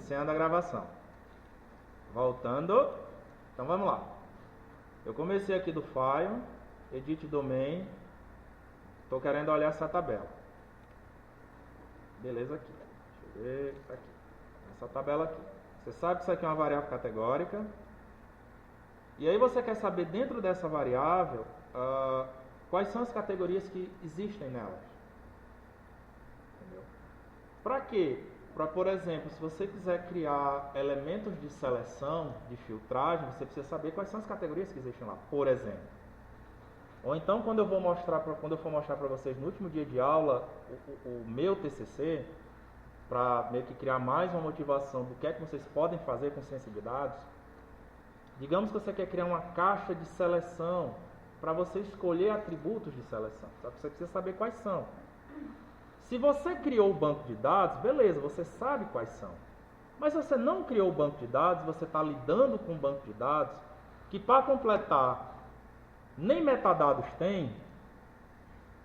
Iniciando a gravação. Voltando. Então vamos lá. Eu comecei aqui do File, Edit Domain. Estou querendo olhar essa tabela. Beleza aqui. Deixa eu ver. Tá aqui. Essa tabela aqui. Você sabe que isso aqui é uma variável categórica. E aí você quer saber dentro dessa variável quais são as categorias que existem nelas. Entendeu? Para quê? Para, por exemplo, se você quiser criar elementos de seleção, de filtragem, você precisa saber quais são as categorias que existem lá, por exemplo. Ou então, quando eu for mostrar para vocês no último dia de aula o meu TCC, para meio que criar mais uma motivação do que é que vocês podem fazer com ciência de dados, digamos que você quer criar uma caixa de seleção para você escolher atributos de seleção, só que você precisa saber quais são. Se você criou o banco de dados, beleza, você sabe quais são. Mas se você não criou o banco de dados, você está lidando com um banco de dados que, para completar, nem metadados tem,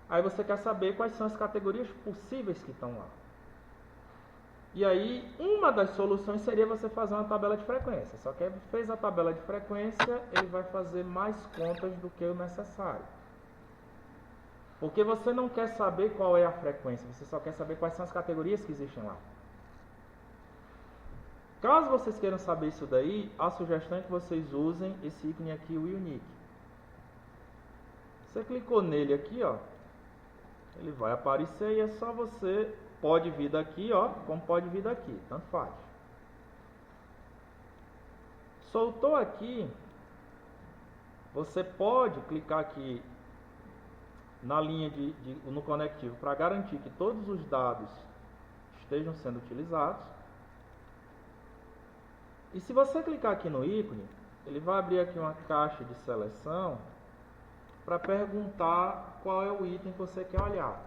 aí você quer saber quais são as categorias possíveis que estão lá. E aí, uma das soluções seria você fazer uma tabela de frequência. Só que fez a tabela de frequência, ele vai fazer mais contas do que o necessário. Porque você não quer saber qual é a frequência, você só quer saber quais são as categorias que existem lá. Caso vocês queiram saber isso daí, a sugestão é que vocês usem esse ícone aqui, o Unique. Você clicou nele aqui, ó, ele vai aparecer e é só você, pode vir daqui, ó, como pode vir daqui, tanto faz. Soltou aqui, você pode clicar aqui na linha no conectivo para garantir que todos os dados estejam sendo utilizados. E se você clicar aqui no ícone, ele vai abrir aqui uma caixa de seleção para perguntar qual é o item que você quer olhar.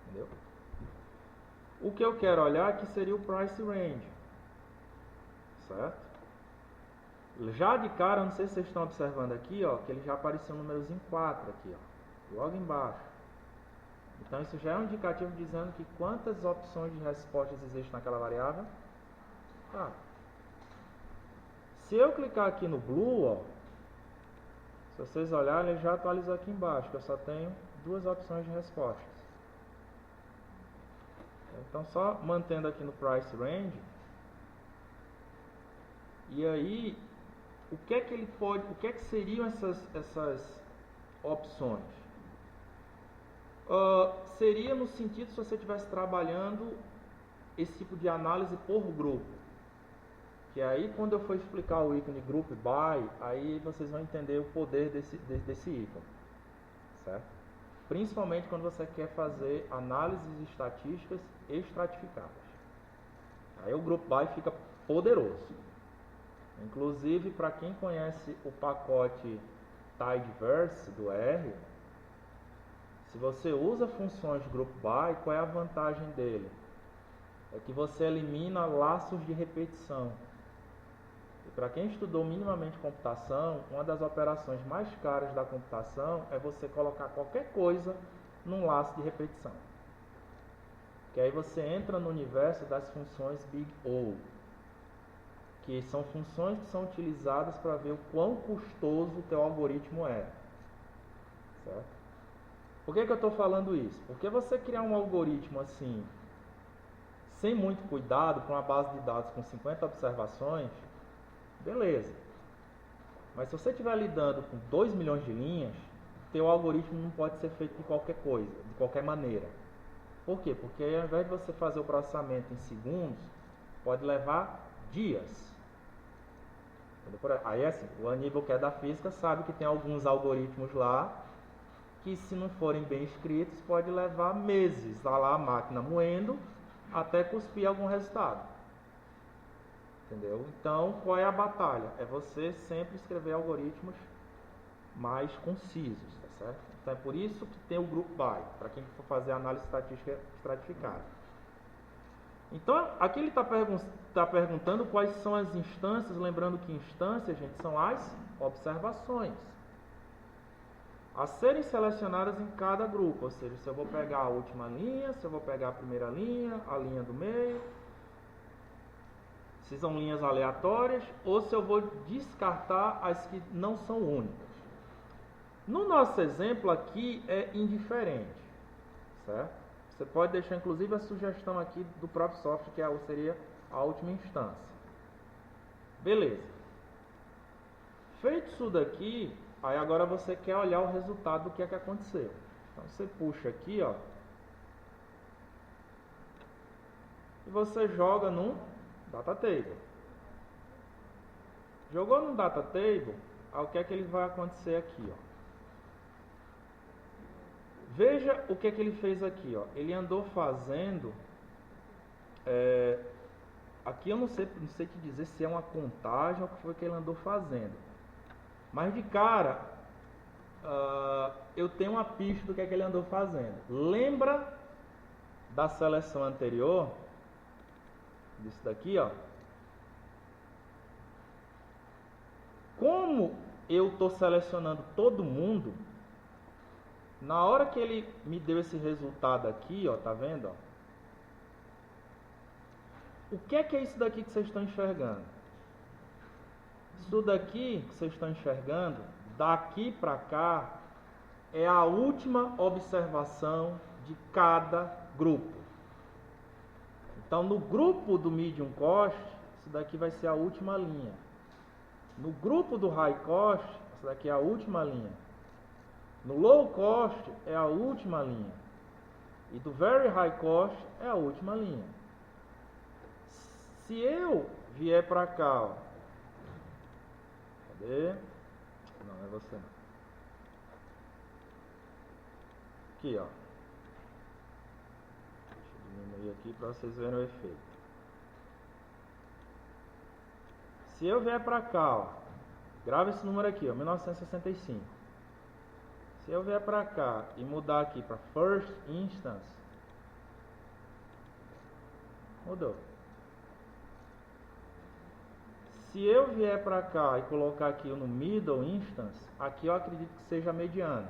Entendeu? O que eu quero olhar aqui seria o Price Range. Certo? Já de cara, não sei se vocês estão observando aqui, ó, que ele já apareceu um númerozinho 4 aqui, ó, logo embaixo. Então isso já é um indicativo dizendo que quantas opções de respostas existem naquela variável. Tá. Se eu clicar aqui no Blue, ó, se vocês olharem, ele já atualizou aqui embaixo, que eu só tenho 2 opções de respostas. Então só mantendo aqui no Price Range. E aí, o que é que ele pode, o que é que seriam essas opções? Seria no sentido se você estivesse trabalhando esse tipo de análise por grupo. Que aí, quando eu for explicar o ícone Group By, aí vocês vão entender o poder desse ícone, certo? Principalmente quando você quer fazer análises estatísticas estratificadas. Aí o Group By fica poderoso. Inclusive, para quem conhece o pacote Tidyverse do R, se você usa funções de Group By, qual é a vantagem dele? É que você elimina laços de repetição. E para quem estudou minimamente computação, uma das operações mais caras da computação é você colocar qualquer coisa num laço de repetição. Que aí você entra no universo das funções Big O, que são funções que são utilizadas para ver o quão custoso o teu algoritmo é. Certo? Por que eu estou falando isso? Porque você criar um algoritmo assim, sem muito cuidado, para uma base de dados com 50 observações, beleza. Mas se você estiver lidando com 2 milhões de linhas, teu algoritmo não pode ser feito de qualquer coisa, de qualquer maneira. Por quê? Porque ao invés de você fazer o processamento em segundos, pode levar dias. Aí assim, o Aníbal, que é da física, sabe que tem alguns algoritmos lá que, se não forem bem escritos, pode levar meses. Está lá a máquina moendo até cuspir algum resultado. Entendeu? Então, qual é a batalha? É você sempre escrever algoritmos mais concisos, tá certo? Então, é por isso que tem o Group By, para quem for fazer análise estatística estratificada. Então, aqui ele está perguntando quais são as instâncias, lembrando que instâncias, gente, são as observações a serem selecionadas em cada grupo, ou seja, se eu vou pegar a última linha, se eu vou pegar a primeira linha, a linha do meio, se são linhas aleatórias ou se eu vou descartar as que não são únicas. No nosso exemplo aqui é indiferente, certo? Você pode deixar inclusive a sugestão aqui do próprio software, que seria a última instância. Beleza. Feito isso daqui, aí agora você quer olhar o resultado do que é que aconteceu. Então você puxa aqui, ó, e você joga no data table. Jogou no data table, aí o que é que ele vai acontecer aqui, ó? Veja o que é que ele fez aqui, ó. Ele andou fazendo, aqui eu não sei te dizer se é uma contagem ou o que foi que ele andou fazendo. Mas de cara, eu tenho uma pista do que é que ele andou fazendo. Lembra da seleção anterior? Disso daqui, ó. Como eu estou selecionando todo mundo, na hora que ele me deu esse resultado aqui, ó, tá vendo? Ó? O que é isso daqui que vocês estão enxergando? Isso daqui que vocês estão enxergando, daqui para cá, é a última observação de cada grupo. Então, no grupo do medium cost, isso daqui vai ser a última linha. No grupo do high cost, isso daqui é a última linha. No low cost é a última linha. E do very high cost é a última linha. Se eu vier para cá, ó. Cadê? Não, é você não. Aqui, ó. Diminuir aqui para vocês verem o efeito. Se eu vier para cá, ó, grava esse número aqui, ó, 1965. Se eu vier para cá e mudar aqui para first instance, mudou. Se eu vier para cá e colocar aqui no middle instance, aqui eu acredito que seja a mediana.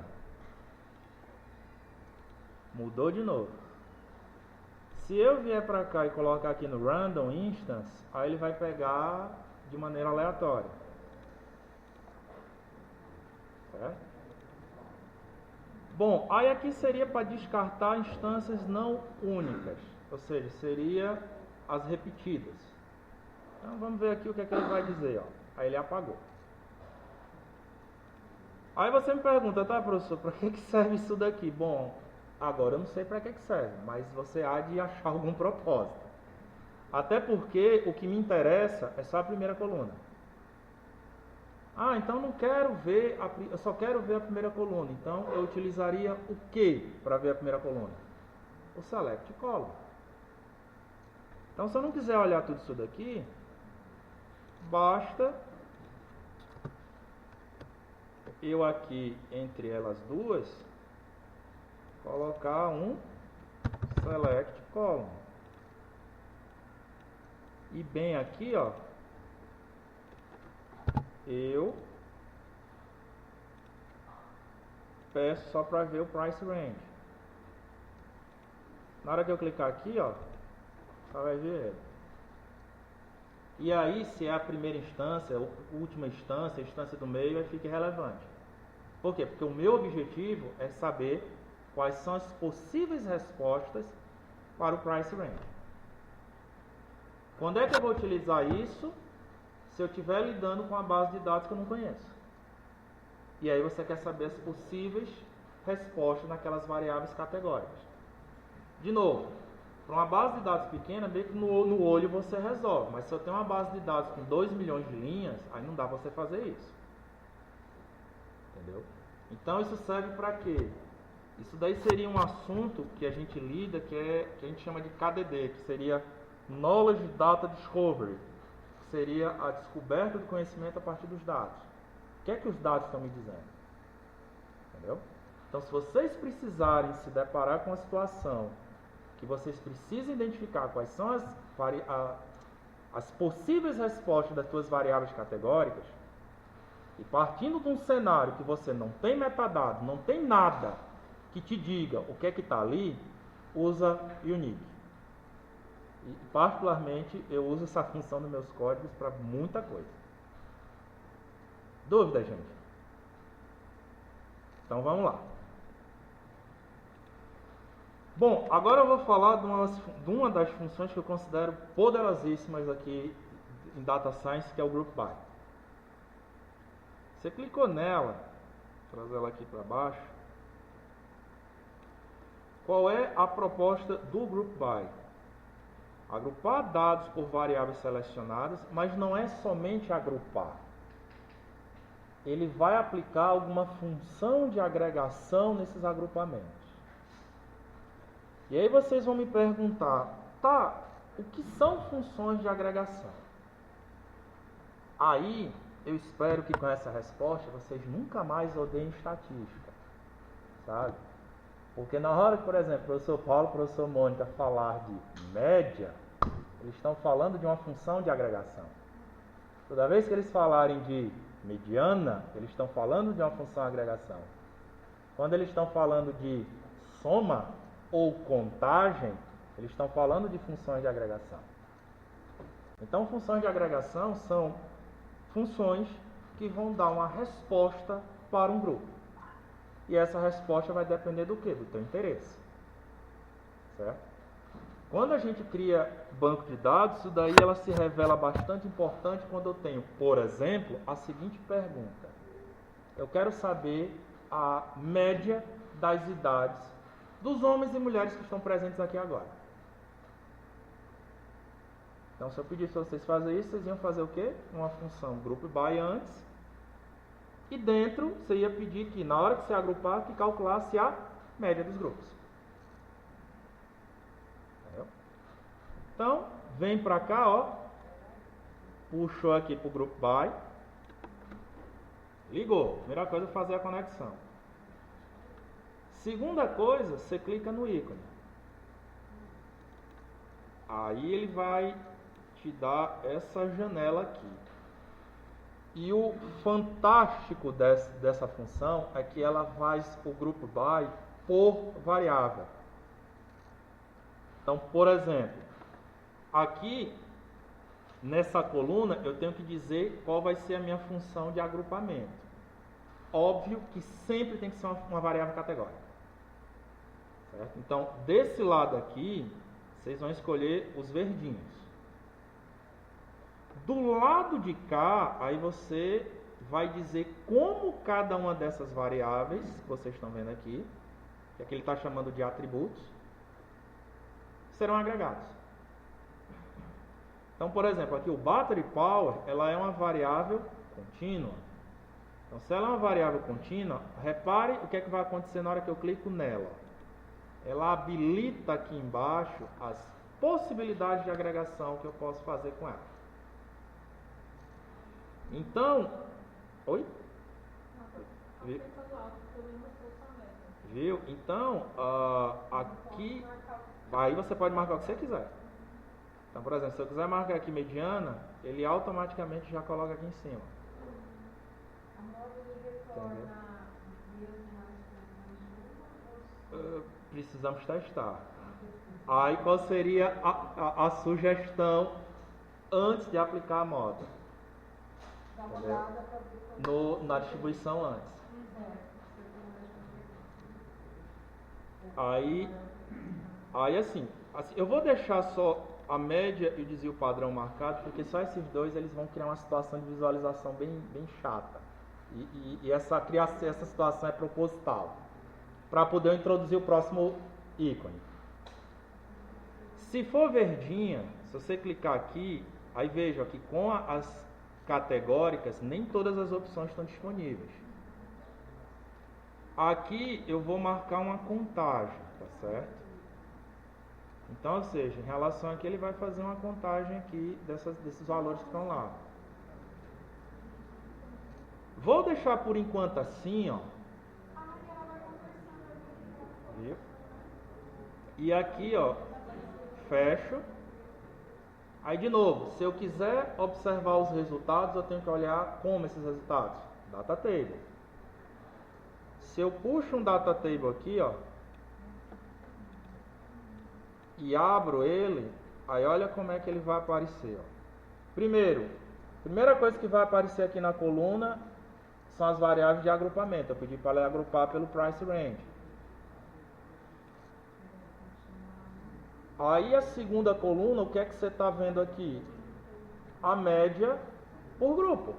Mudou de novo. Se eu vier para cá e colocar aqui no random instance, aí ele vai pegar de maneira aleatória. Certo? Bom, aí aqui seria para descartar instâncias não únicas, ou seja, seria as repetidas. Então vamos ver aqui o que é que ele vai dizer, ó. Aí ele apagou. Aí você me pergunta, tá, professor, para que serve isso daqui? Bom, agora eu não sei para que serve, mas você há de achar algum propósito. Até porque o que me interessa é só a primeira coluna. Ah, então não quero ver, eu só quero ver a primeira coluna. Então eu utilizaria o que para ver a primeira coluna? O select column. Então se eu não quiser olhar tudo isso daqui, basta eu aqui entre elas duas colocar um select column. E bem aqui, ó, eu peço só para ver o price range. Na hora que eu clicar aqui, ó, só vai ver ele. E aí, se é a primeira instância, a última instância, a instância do meio, aí fica irrelevante. Por quê? Porque o meu objetivo é saber quais são as possíveis respostas para o price range. Quando é que eu vou utilizar isso? Se eu estiver lidando com a base de dados que eu não conheço. E aí você quer saber as possíveis respostas naquelas variáveis categóricas. De novo, para uma base de dados pequena, meio que no olho você resolve. Mas se eu tenho uma base de dados com 2 milhões de linhas, aí não dá você fazer isso. Entendeu? Então isso serve para quê? Isso daí seria um assunto que a gente lida, que a gente chama de KDD, que seria Knowledge Data Discovery, que seria a descoberta do conhecimento a partir dos dados. O que é que os dados estão me dizendo? Entendeu? Então, se vocês precisarem se deparar com a situação que vocês precisam identificar quais são as possíveis respostas das suas variáveis categóricas, e partindo de um cenário que você não tem metadado, não tem nada que te diga o que é que está ali, usa Unique. E particularmente eu uso essa função nos meus códigos para muita coisa. Dúvida, gente? Então vamos lá. Bom, agora eu vou falar de uma das funções que eu considero poderosíssimas aqui em Data Science, que é o Group By. Você clicou nela, vou trazer ela aqui para baixo. Qual é a proposta do Group By? Agrupar dados por variáveis selecionadas, mas não é somente agrupar. Ele vai aplicar alguma função de agregação nesses agrupamentos. E aí vocês vão me perguntar, tá, o que são funções de agregação? Aí, eu espero que com essa resposta vocês nunca mais odeiem estatística, sabe? Porque na hora que, por exemplo, o professor Paulo e o professor Mônica falar de média, eles estão falando de uma função de agregação. Toda vez que eles falarem de mediana, eles estão falando de uma função de agregação. Quando eles estão falando de soma ou contagem, eles estão falando de funções de agregação. Então, funções de agregação são funções que vão dar uma resposta para um grupo. E essa resposta vai depender do quê? Do teu interesse. Certo? Quando a gente cria banco de dados, isso daí ela se revela bastante importante quando eu tenho, por exemplo, a seguinte pergunta. Eu quero saber a média das idades dos homens e mulheres que estão presentes aqui agora. Então, se eu pedisse para vocês fazerem isso, vocês iam fazer o quê? Uma função group by antes. E dentro, você ia pedir que, na hora que você agrupar, que calculasse a média dos grupos. Entendeu? Então, vem para cá, ó. Puxou aqui para o group by. Ligou. Primeira coisa é fazer a conexão. Segunda coisa, você clica no ícone. Aí ele vai te dar essa janela aqui. E o fantástico dessa função é que ela faz o group by por variável. Então, por exemplo, aqui nessa coluna eu tenho que dizer qual vai ser a minha função de agrupamento. Óbvio que sempre tem que ser uma variável categórica. Certo? Então, desse lado aqui, vocês vão escolher os verdinhos. Do lado de cá, aí você vai dizer como cada uma dessas variáveis, que vocês estão vendo aqui, que aqui ele está chamando de atributos, serão agregados. Então, por exemplo, aqui o battery power, ela é uma variável contínua. Então, se ela é uma variável contínua, repare o que é que vai acontecer na hora que eu clico nela. Ela habilita aqui embaixo as possibilidades de agregação que eu posso fazer com ela. Então, oi? Viu? Então, aqui, aí você pode marcar o que você quiser. Então, por exemplo, se eu quiser marcar aqui mediana, ele automaticamente já coloca aqui em cima. Precisamos testar. Aí qual seria a sugestão antes de aplicar a moda? Na distribuição antes. Aí assim, eu vou deixar só a média e o desvio padrão marcado, porque só esses dois eles vão criar uma situação de visualização bem chata. E essa situação é proposital, para poder introduzir o próximo ícone. Se for verdinha, se você clicar aqui, aí veja que com as categóricas, nem todas as opções estão disponíveis. Aqui eu vou marcar uma contagem, tá certo? Então, ou seja, em relação aqui, ele vai fazer uma contagem aqui desses valores que estão lá. Vou deixar por enquanto assim, ó. Viu? E aqui, ó, fecho. Aí, de novo, se eu quiser observar os resultados, eu tenho que olhar como esses resultados. Data Table. Se eu puxo um Data Table aqui, ó, e abro ele, Aí olha como é que ele vai aparecer. Ó. Primeira coisa que vai aparecer aqui na coluna são as variáveis de agrupamento. Eu pedi para ele agrupar pelo price range. Aí a segunda coluna, o que é que você está vendo aqui? A média por grupo.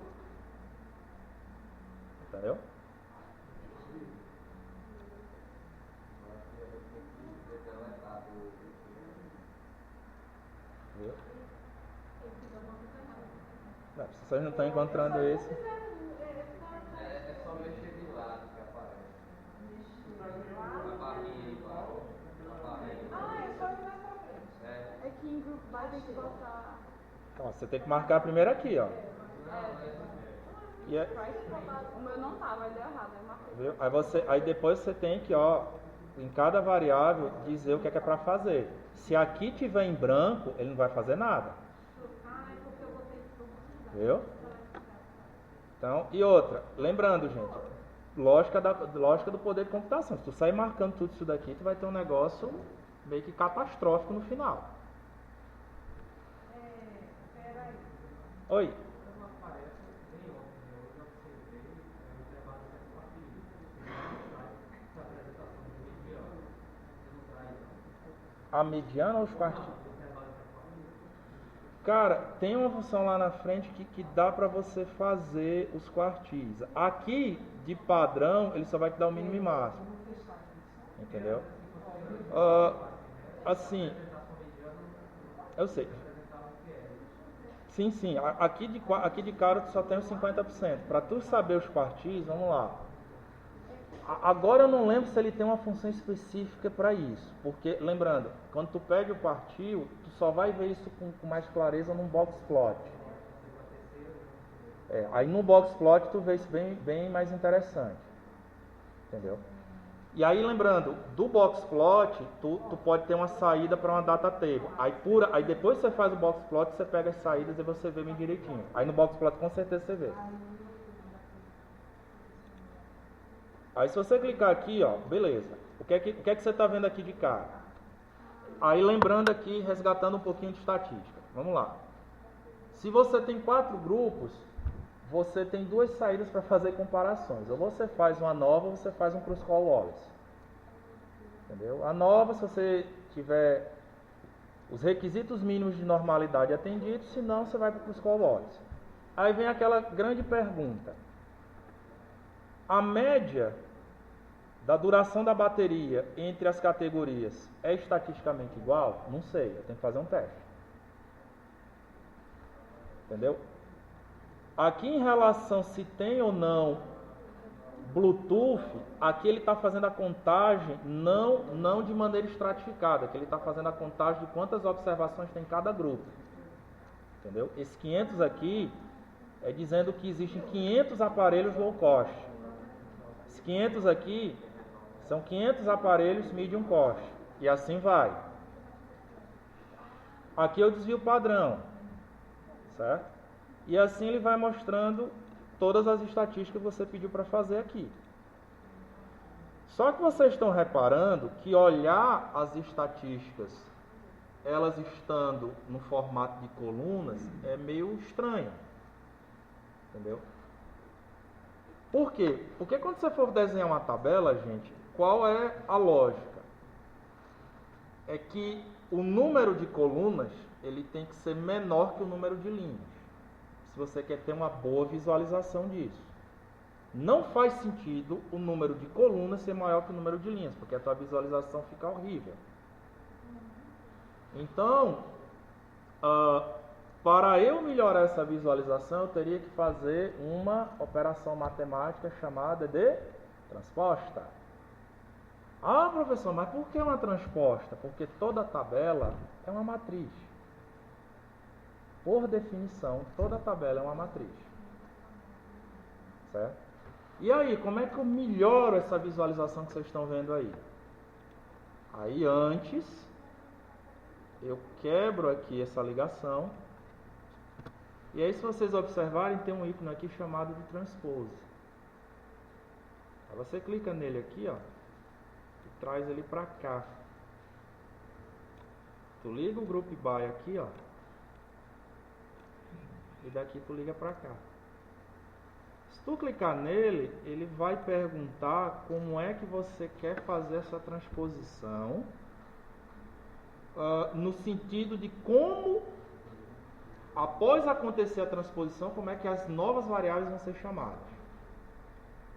Entendeu? Viu? Não, se vocês não estão encontrando esse. É só mexer de lado que aparece. A barrinha igual. Ah, é só ir mais pra frente. É que em grupo vai ter que botar. Então, você tem que marcar a primeira aqui, ó. E é, O meu não tá, vai dar errado, eu marquei. viu? Aí depois você tem que, ó, em cada variável, dizer o que é para fazer. Se aqui tiver em branco, ele não vai fazer nada. Ah, é porque eu botei tudo. Viu? Então, e outra, lembrando, gente, lógica do poder de computação. Se tu sair marcando tudo isso daqui, tu vai ter um negócio meio que catastrófico no final. Peraí. Oi. A mediana ou os quartis? Cara, tem uma função lá na frente que dá para você fazer os quartis. Aqui, de padrão, ele só vai te dar o mínimo e máximo. Entendeu? Assim, eu sei. Sim. Aqui de cara tu só tem os 50%. Para tu saber os quartis, vamos lá. Agora eu não lembro se ele tem uma função específica para isso, porque, lembrando, quando tu pega o quartil, tu só vai ver isso com mais clareza num box plot. Aí no box plot tu vê isso bem mais interessante, entendeu? E aí lembrando, do box plot, tu pode ter uma saída para uma data table. Aí depois que você faz o box plot, você pega as saídas e você vê bem direitinho. Aí no box plot com certeza você vê. Aí se você clicar aqui, ó, beleza. O que é que você está vendo aqui de cara? Aí lembrando aqui, resgatando um pouquinho de estatística. Vamos lá. Se você tem 4 grupos, você tem 2 saídas para fazer comparações. Ou você faz uma nova ou você faz um cross-call Wallace. Entendeu? A nova, se você tiver os requisitos mínimos de normalidade atendidos, senão você vai para o cross-call Wallace. Aí vem aquela grande pergunta. A média da duração da bateria entre as categorias é estatisticamente igual? Não sei, eu tenho que fazer um teste. Entendeu? Aqui em relação se tem ou não Bluetooth, aqui ele está fazendo a contagem não de maneira estratificada, que ele está fazendo a contagem de quantas observações tem em cada grupo. Entendeu? Esse 500 aqui é dizendo que existem 500 aparelhos low cost. 500 aqui são 500 aparelhos medium cost. E assim vai. Aqui é o desvio padrão. Certo? E assim ele vai mostrando todas as estatísticas que você pediu para fazer aqui. Só que vocês estão reparando que olhar as estatísticas, elas estando no formato de colunas, é meio estranho. Entendeu? Por quê? Porque quando você for desenhar uma tabela, gente, qual é a lógica? É que o número de colunas, ele tem que ser menor que o número de linhas. Se você quer ter uma boa visualização disso. Não faz sentido o número de colunas ser maior que o número de linhas, porque a tua visualização fica horrível. Então, para eu melhorar essa visualização, eu teria que fazer uma operação matemática chamada de transposta. Ah, professor, mas por que uma transposta? Porque toda tabela é uma matriz. Por definição, toda tabela é uma matriz. Certo? E aí, como é que eu melhoro essa visualização que vocês estão vendo aí? Aí antes, eu quebro aqui essa ligação. E aí, se vocês observarem, tem um ícone aqui chamado de Transpose. Aí você clica nele aqui, ó, e traz ele para cá. Tu liga o Group By aqui, ó. E daqui tu liga pra cá. Se tu clicar nele, ele vai perguntar como é que você quer fazer essa transposição, no sentido de como, após acontecer a transposição, como é que as novas variáveis vão ser chamadas.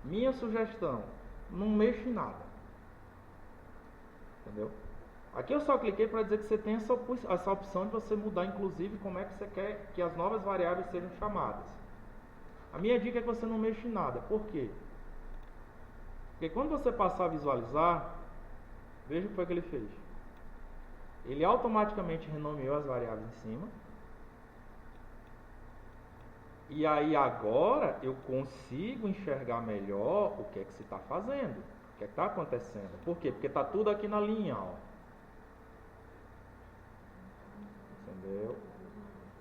Minha sugestão, não mexa em nada. Entendeu? Aqui eu só cliquei para dizer que você tem essa opção de você mudar, inclusive, como é que você quer que as novas variáveis sejam chamadas. A minha dica é que você não mexa em nada. Por quê? Porque quando você passar a visualizar, veja o que foi que ele fez. Ele automaticamente renomeou as variáveis em cima. E aí agora eu consigo enxergar melhor o que é que se está fazendo. O que é que está acontecendo. Por quê? Porque está tudo aqui na linha, ó. Entendeu?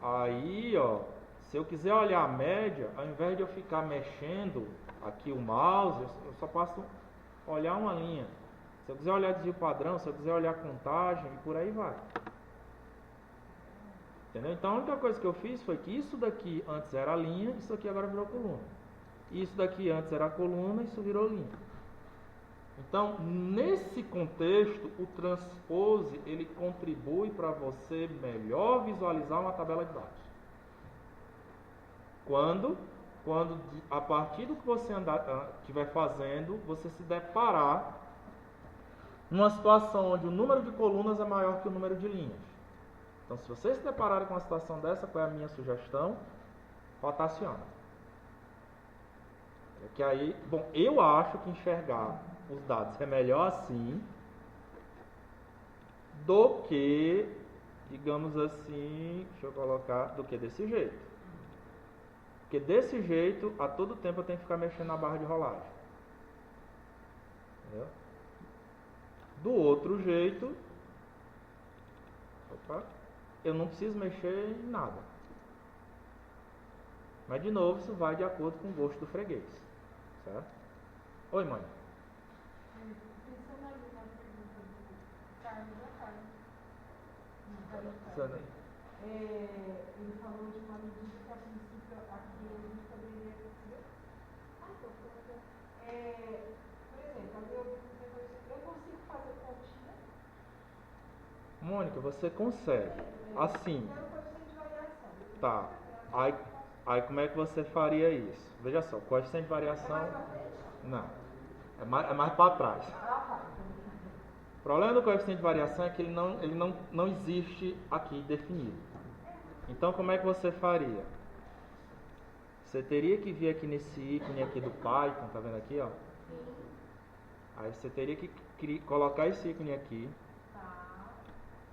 Aí, ó, se eu quiser olhar a média, ao invés de eu ficar mexendo aqui o mouse, eu só passo olhar uma linha. Se eu quiser olhar desvio padrão, se eu quiser olhar contagem, e por aí vai. Entendeu? Então a única coisa que eu fiz foi que isso daqui antes era linha, isso aqui agora virou coluna. Isso daqui antes era coluna, isso virou linha. Então, nesse contexto, o transpose, ele contribui para você melhor visualizar uma tabela de dados. Quando a partir do que você estiver fazendo, você se deparar numa situação onde o número de colunas é maior que o número de linhas. Então, se vocês se depararem com uma situação dessa, qual é a minha sugestão? Rotaciona. É que aí, bom, eu acho que enxergar os dados é melhor assim do que, digamos assim, deixa eu colocar, do que desse jeito. Porque desse jeito, a todo tempo eu tenho que ficar mexendo na barra de rolagem. Entendeu? Do outro jeito, eu não preciso mexer em nada. Mas de novo, isso vai de acordo com o gosto do freguês. Certo? Oi, mãe. Pensando ali na pergunta do Carlos da Carlos. Ele falou de uma medida que a princípio aqui a gente poderia fazer. Por exemplo, eu consigo fazer continha? Mônica, você consegue. Assim. Quero coeficiente de variação. Tá. Aí como é que você faria isso? Veja só, coeficiente de variação. É mais pra frente? Não. É mais para trás. O problema do coeficiente de variação é que ele não existe aqui definido. Então como é que você faria? Você teria que vir aqui nesse ícone aqui do Python, tá vendo aqui, ó? Sim. Aí você teria que colocar esse ícone aqui. Tá.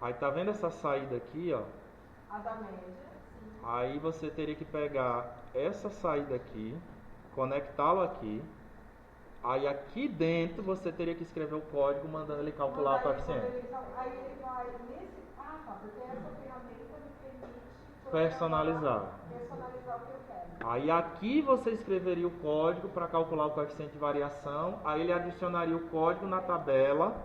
Aí tá vendo essa saída aqui, ó? A da média, sim. Aí você teria que pegar essa saída aqui, conectá-lo aqui. Aí aqui dentro você teria que escrever o código mandando ele calcular o coeficiente. Aí ele vai nesse. Ah, tá, porque essa ferramenta me permite Personalizar. Personalizar o que eu quero. Aí aqui você escreveria o código para calcular o coeficiente de variação. Aí ele adicionaria o código na tabela.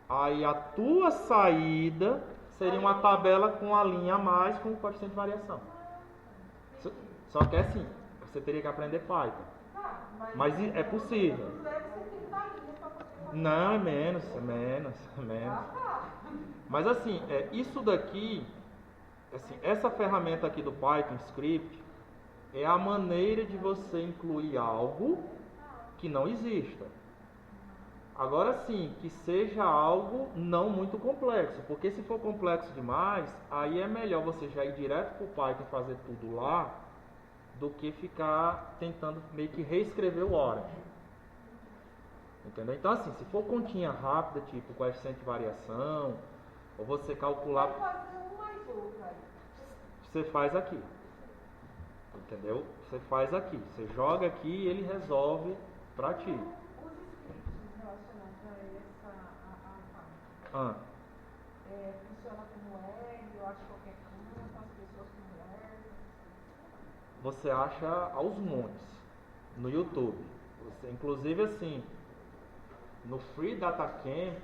Aí a tua saída seria uma tabela com a linha a mais com o coeficiente de variação. Só que é assim, você teria que aprender Python. Mas é possível. Não, é menos. Mas assim, isso daqui, assim, essa ferramenta aqui do Python Script é a maneira de você incluir algo que não exista. Agora sim, que seja algo não muito complexo, porque se for complexo demais, aí é melhor você já ir direto para o Python e fazer tudo lá, do que ficar tentando meio que reescrever o Orange. Entendeu? Então assim, se for continha rápida, tipo coeficiente de variação, ou você calcular... Vou fazer um mais outro aí. Você faz aqui. Entendeu? Você faz aqui. Você joga aqui e ele resolve pra ti. Os scripts relacionados a essa parte. Funciona como R, eu acho qualquer coisa, as pessoas como R. Você acha aos montes no YouTube. Inclusive assim, no Free Data Camp,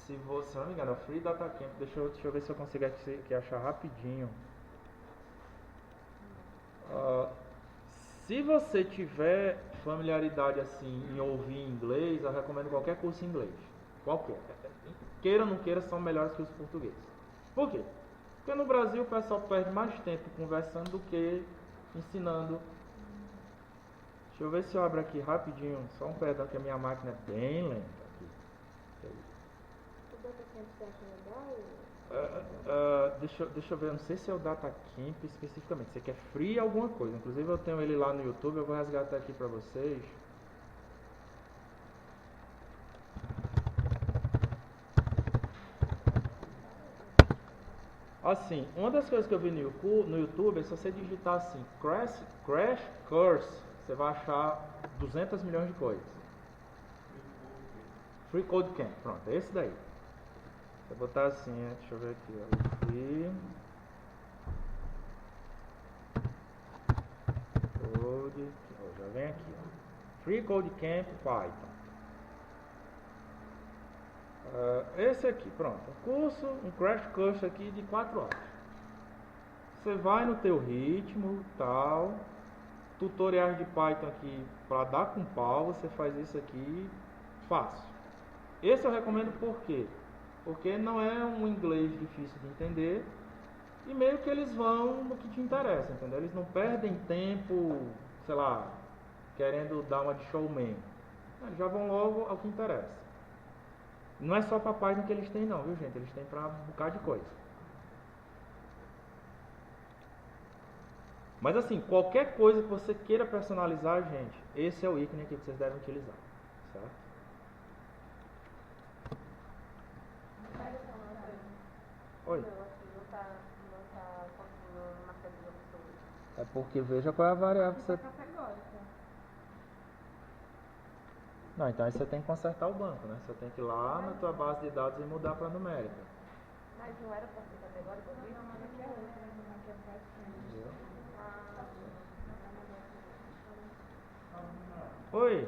se você não me engano, é o Free Data Camp. Deixa eu ver se eu consigo aqui achar rapidinho. Se você tiver familiaridade assim em ouvir inglês, eu recomendo qualquer curso em inglês. Qualquer. Queira ou não queira, são melhores que os portugueses. Por quê? Porque no Brasil o pessoal perde mais tempo conversando do que ensinando. Deixa eu ver se eu abro aqui rapidinho. Só um perdão que a minha máquina é bem lenta aqui. O DataCamp você acha legal? Deixa eu ver, eu não sei se é o DataCamp especificamente. Você quer free alguma coisa. Inclusive eu tenho ele lá no YouTube, eu vou resgatar aqui pra vocês. Assim, uma das coisas que eu vi no YouTube é se você digitar assim, Crash Course, você vai achar 200 milhões de coisas. Free Code Camp, pronto, é esse daí. Se eu botar assim, deixa eu ver aqui, ó, Free Code, já vem aqui, ó. Free Code Camp Python. Esse aqui, pronto, um crash course aqui de 4 horas. Você vai no teu ritmo, tal, tutoriais de Python aqui para dar com pau, você faz isso aqui fácil. Esse eu recomendo por quê? Porque não é um inglês difícil de entender e meio que eles vão no que te interessa, entendeu? Eles não perdem tempo, sei lá, querendo dar uma de showman. Eles já vão logo ao que interessa. Não é só para Python que eles têm não, viu gente? Eles têm para um bocado de coisa. Mas assim, qualquer coisa que você queira personalizar, gente, esse é o ícone aqui que vocês devem utilizar, certo? Oi? É porque veja qual é a variável que você... Não, então aí você tem que consertar o banco, né? Você tem que ir lá na tua base de dados e mudar para numérica. Mas não era para ser categórico? Não, mas aqui é outra, aqui é praticamente. Oi?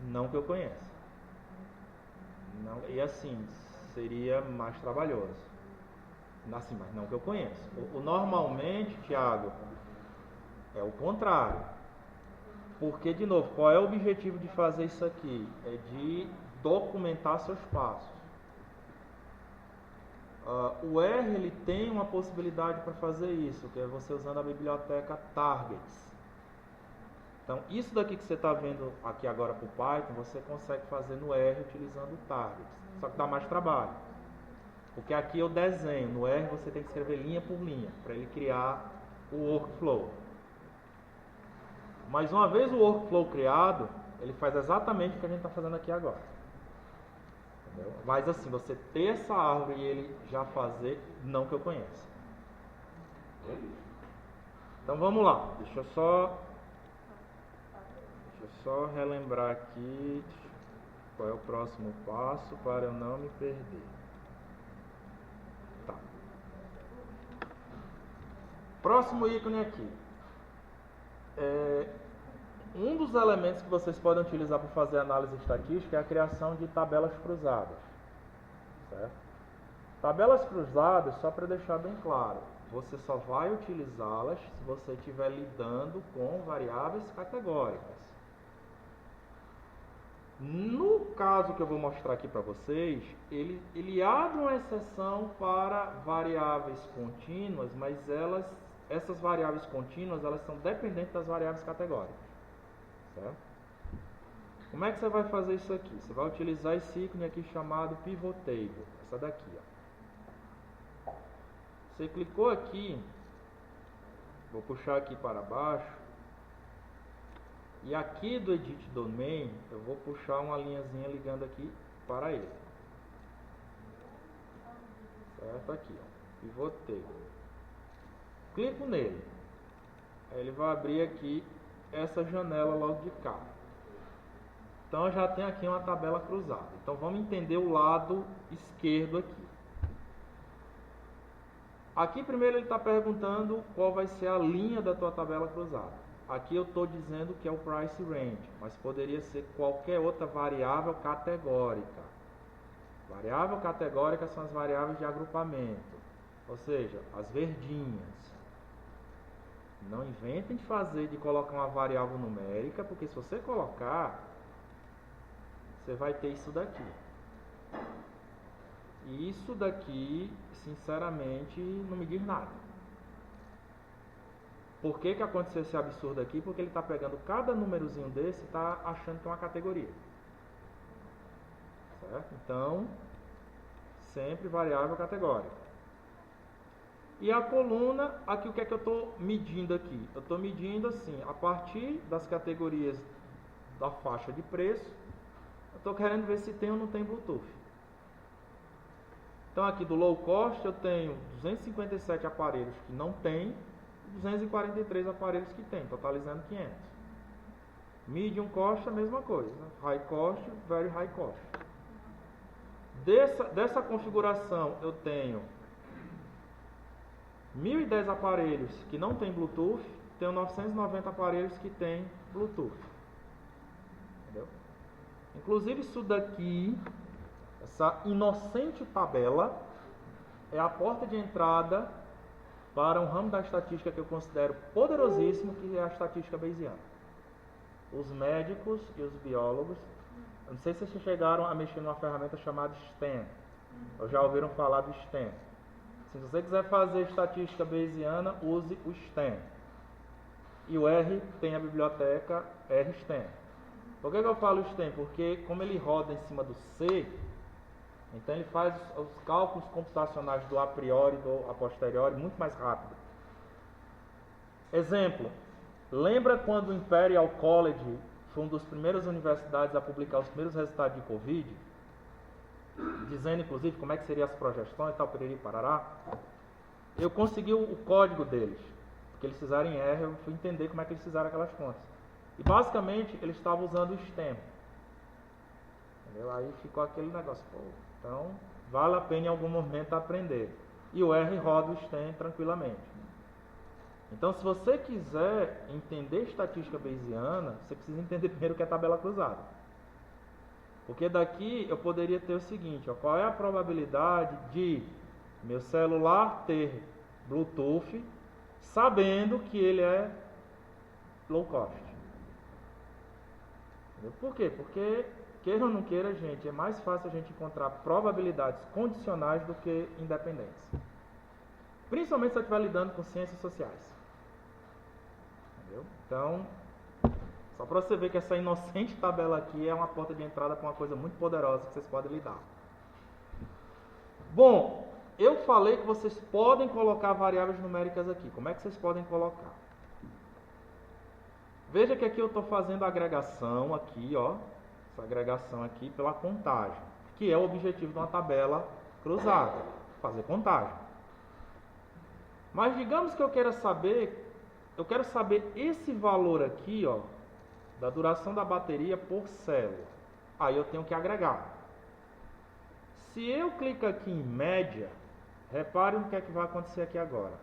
Não que eu conheça. Não, e assim, seria mais trabalhoso. Assim, mas não que eu conheço. Normalmente, Thiago, é o contrário. Porque, de novo, qual é o objetivo de fazer isso aqui? É de documentar seus passos. O R ele tem uma possibilidade para fazer isso, que é você usando a biblioteca Targets. Então, isso daqui que você está vendo aqui agora para o Python, você consegue fazer no R utilizando o Targets. Só que dá mais trabalho. Porque aqui eu desenho, no R você tem que escrever linha por linha, para ele criar o workflow. Mas uma vez o workflow criado, ele faz exatamente o que a gente está fazendo aqui agora. Entendeu? Mas assim, você ter essa árvore e ele já fazer, não que eu conheça. Então vamos lá, deixa eu só relembrar aqui qual é o próximo passo para eu não me perder. Tá. Próximo ícone aqui. Um dos elementos que vocês podem utilizar para fazer análise estatística é a criação de tabelas cruzadas. Certo? Tabelas cruzadas, só para deixar bem claro, você só vai utilizá-las se você estiver lidando com variáveis categóricas. No caso que eu vou mostrar aqui para vocês, ele abre uma exceção para variáveis contínuas, mas essas variáveis contínuas elas são dependentes das variáveis categóricas. Certo? Como é que você vai fazer isso aqui? Você vai utilizar esse ícone aqui chamado Pivot Table, essa daqui. Ó. Você clicou aqui, vou puxar aqui para baixo. E aqui do Edit Domain, eu vou puxar uma linhazinha ligando aqui para ele. Certo? Aqui, ó. Pivot Table. Clico nele. Aí ele vai abrir aqui essa janela logo de cá. Então eu já tenho aqui uma tabela cruzada. Então vamos entender o lado esquerdo aqui. Aqui primeiro ele está perguntando qual vai ser a linha da tua tabela cruzada. aqui eu estou dizendo que é o price range, mas poderia ser qualquer outra variável categórica. Variável categórica são as variáveis de agrupamento, ou seja, as verdinhas. Não inventem de colocar uma variável numérica, porque se você colocar, você vai ter isso daqui. E isso daqui, sinceramente, não me diz nada. Por que aconteceu esse absurdo aqui? Porque ele está pegando cada númerozinho desse e está achando que é uma categoria. Certo? Então, sempre variável categórica. E a coluna, aqui o que é que eu estou medindo aqui? Eu estou medindo assim, a partir das categorias da faixa de preço, eu estou querendo ver se tem ou não tem Bluetooth. Então aqui do low cost eu tenho 257 aparelhos que não tem, 243 aparelhos que tem, totalizando 500. Medium cost a mesma coisa, high cost, very high cost. Dessa configuração eu tenho 1.010 aparelhos que não tem Bluetooth, tenho 990 aparelhos que tem Bluetooth. Entendeu? Inclusive isso daqui, essa inocente tabela, é a porta de entrada para um ramo da estatística que eu considero poderosíssimo, que é a estatística bayesiana. Os médicos e os biólogos, eu não sei se vocês chegaram a mexer numa ferramenta chamada STEM, ou já ouviram falar do STEM. Se você quiser fazer estatística bayesiana, use o STEM. E o R tem a biblioteca RSTEM. Por que eu falo STEM? Porque como ele roda em cima do C, então ele faz os cálculos computacionais do a priori e do a posteriori muito mais rápido. Exemplo, lembra quando o Imperial College foi uma das primeiras universidades a publicar os primeiros resultados de Covid? Dizendo inclusive como é que seriam as projeções e tal, periri, parará. Eu consegui o código deles, porque eles fizeram em R, eu fui entender como é que eles fizeram aquelas contas. E basicamente eles estavam usando o STEM. Entendeu? Aí ficou aquele negócio, pô, então vale a pena em algum momento aprender. E o R roda o STEM tranquilamente. Então se você quiser entender estatística bayesiana, você precisa entender primeiro o que é tabela cruzada. Porque daqui eu poderia ter o seguinte, ó, qual é a probabilidade de meu celular ter Bluetooth, sabendo que ele é low cost. Entendeu? Por quê? Porque, queira ou não queira, gente, é mais fácil a gente encontrar probabilidades condicionais do que independentes. Principalmente se eu estiver lidando com ciências sociais. Entendeu? Então, só para você ver que essa inocente tabela aqui é uma porta de entrada para uma coisa muito poderosa que vocês podem lidar. Bom, eu falei que vocês podem colocar variáveis numéricas aqui. Como é que vocês podem colocar? Veja que aqui eu estou fazendo a agregação aqui, ó. Essa agregação aqui pela contagem, que é o objetivo de uma tabela cruzada, fazer contagem. Mas digamos que eu quero saber esse valor aqui, ó, da duração da bateria por célula. Aí eu tenho que agregar. Se eu clicar aqui em média, repare no que é que vai acontecer aqui agora.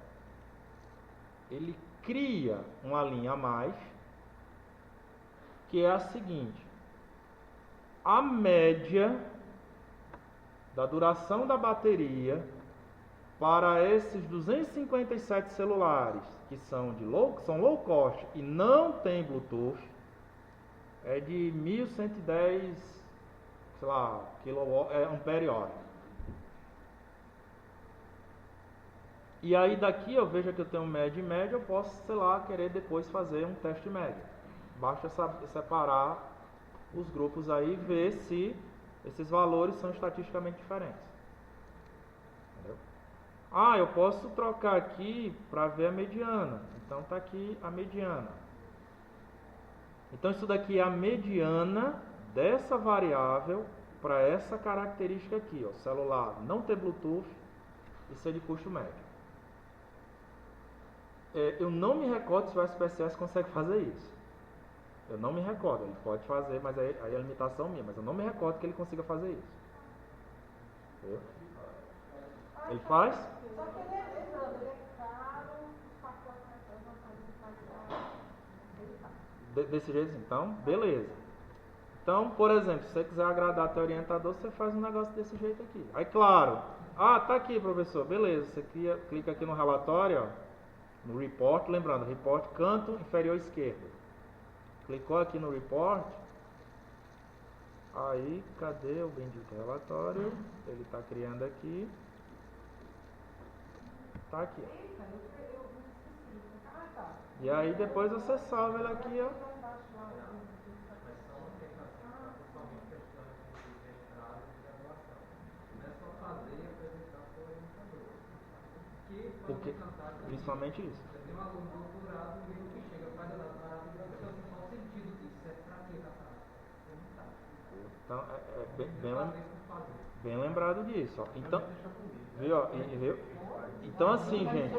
Ele cria uma linha a mais, que é a seguinte: a média da duração da bateria para esses 257 celulares que são low cost e não tem Bluetooth é de 1110, sei lá, ampere-hora. E aí daqui eu vejo que eu tenho média e média, eu posso, sei lá, querer depois fazer um teste médio. Basta separar os grupos aí e ver se esses valores são estatisticamente diferentes. Entendeu? Ah, eu posso trocar aqui para ver a mediana. Então está aqui a mediana. Então isso daqui é a mediana dessa variável para essa característica aqui, ó, celular não ter Bluetooth e ser de custo médio. Eu não me recordo se o SPSS consegue fazer isso. Eu não me recordo, ele pode fazer, mas aí é a limitação minha, mas eu não me recordo que ele consiga fazer isso. Entendeu? Ele faz? Só que ele é caro, os pacotes Desse jeito, então, beleza. Então, por exemplo, se você quiser agradar teu orientador, você faz um negócio desse jeito aqui. Aí, claro, tá aqui, professor, beleza. Você clica aqui no relatório, ó, no report, lembrando, report canto inferior esquerdo. Clicou aqui no report, aí, cadê o bendito relatório? Ele está criando aqui. Tá aqui. E aí depois você salva ele aqui, ó. Porque, principalmente isso. Tem um aluno doutorado meu que chega para dar na graduação, qual o sentido disso? É para quê da prática? Então, bem lembrado disso. Ó. Então, viu? Então, assim, gente.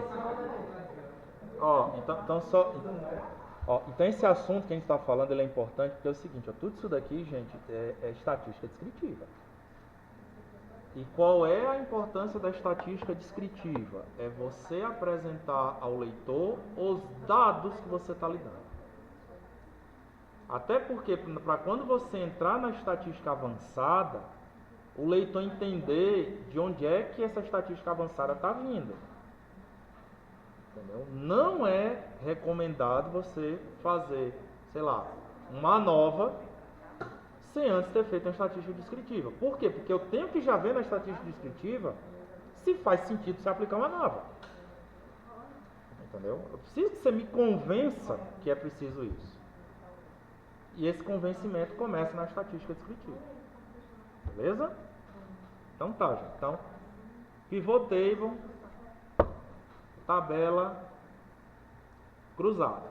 Então esse assunto que a gente está falando ele é importante porque é o seguinte, ó, tudo isso daqui, gente, é estatística descritiva. E qual é a importância da estatística descritiva? É você apresentar ao leitor os dados que você está lidando. Até porque, para quando você entrar na estatística avançada, o leitor entender de onde é que essa estatística avançada está vindo. Entendeu? Não é recomendado você fazer, sei lá, uma nova sem antes ter feito uma estatística descritiva. Por quê? Porque eu tenho que já ver na estatística descritiva se faz sentido se aplicar uma nova. Entendeu? Eu preciso que você me convença que é preciso isso. E esse convencimento começa na estatística descritiva. Beleza? Então tá, gente. Então, pivot table, tabela cruzada.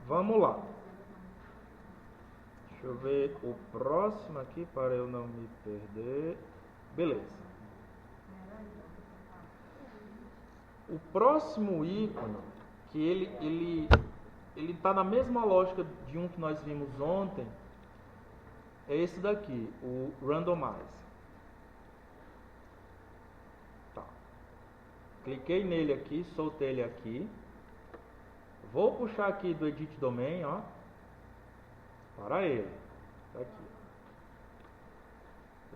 Vamos lá. Deixa eu ver o próximo aqui para eu não me perder. Beleza. O próximo ícone, que ele está na mesma lógica de um que nós vimos ontem, é esse daqui, o randomize. Tá. Cliquei nele aqui, soltei ele aqui. Vou puxar aqui do edit domain, ó. Para ele. Tá aqui.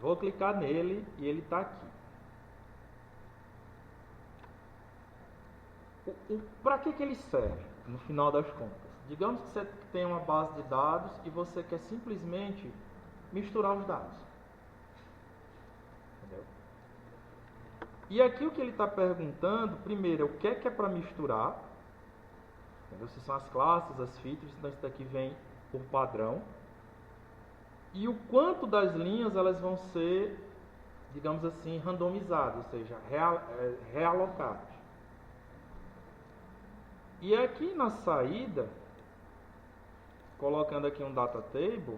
Vou clicar nele e ele está aqui. Para que ele serve, no final das contas? Digamos que você tem uma base de dados e você quer simplesmente misturar os dados. Entendeu? E aqui o que ele está perguntando, primeiro, o que é para misturar. Entendeu? Se são as classes, as features, então isso daqui vem por padrão. E o quanto das linhas elas vão ser, digamos assim, randomizadas, ou seja, realocadas. E aqui na saída, colocando aqui um data table,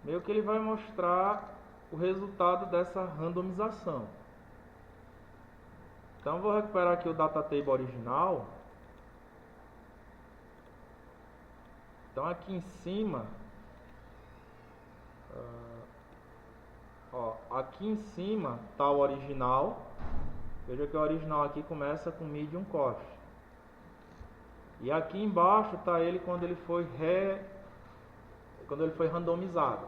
meio que ele vai mostrar o resultado dessa randomização. Então, vou recuperar aqui o data table original. Então, aqui em cima, aqui em cima está o original. Veja que o original aqui começa com medium cost. E aqui embaixo está ele quando ele foi randomizado.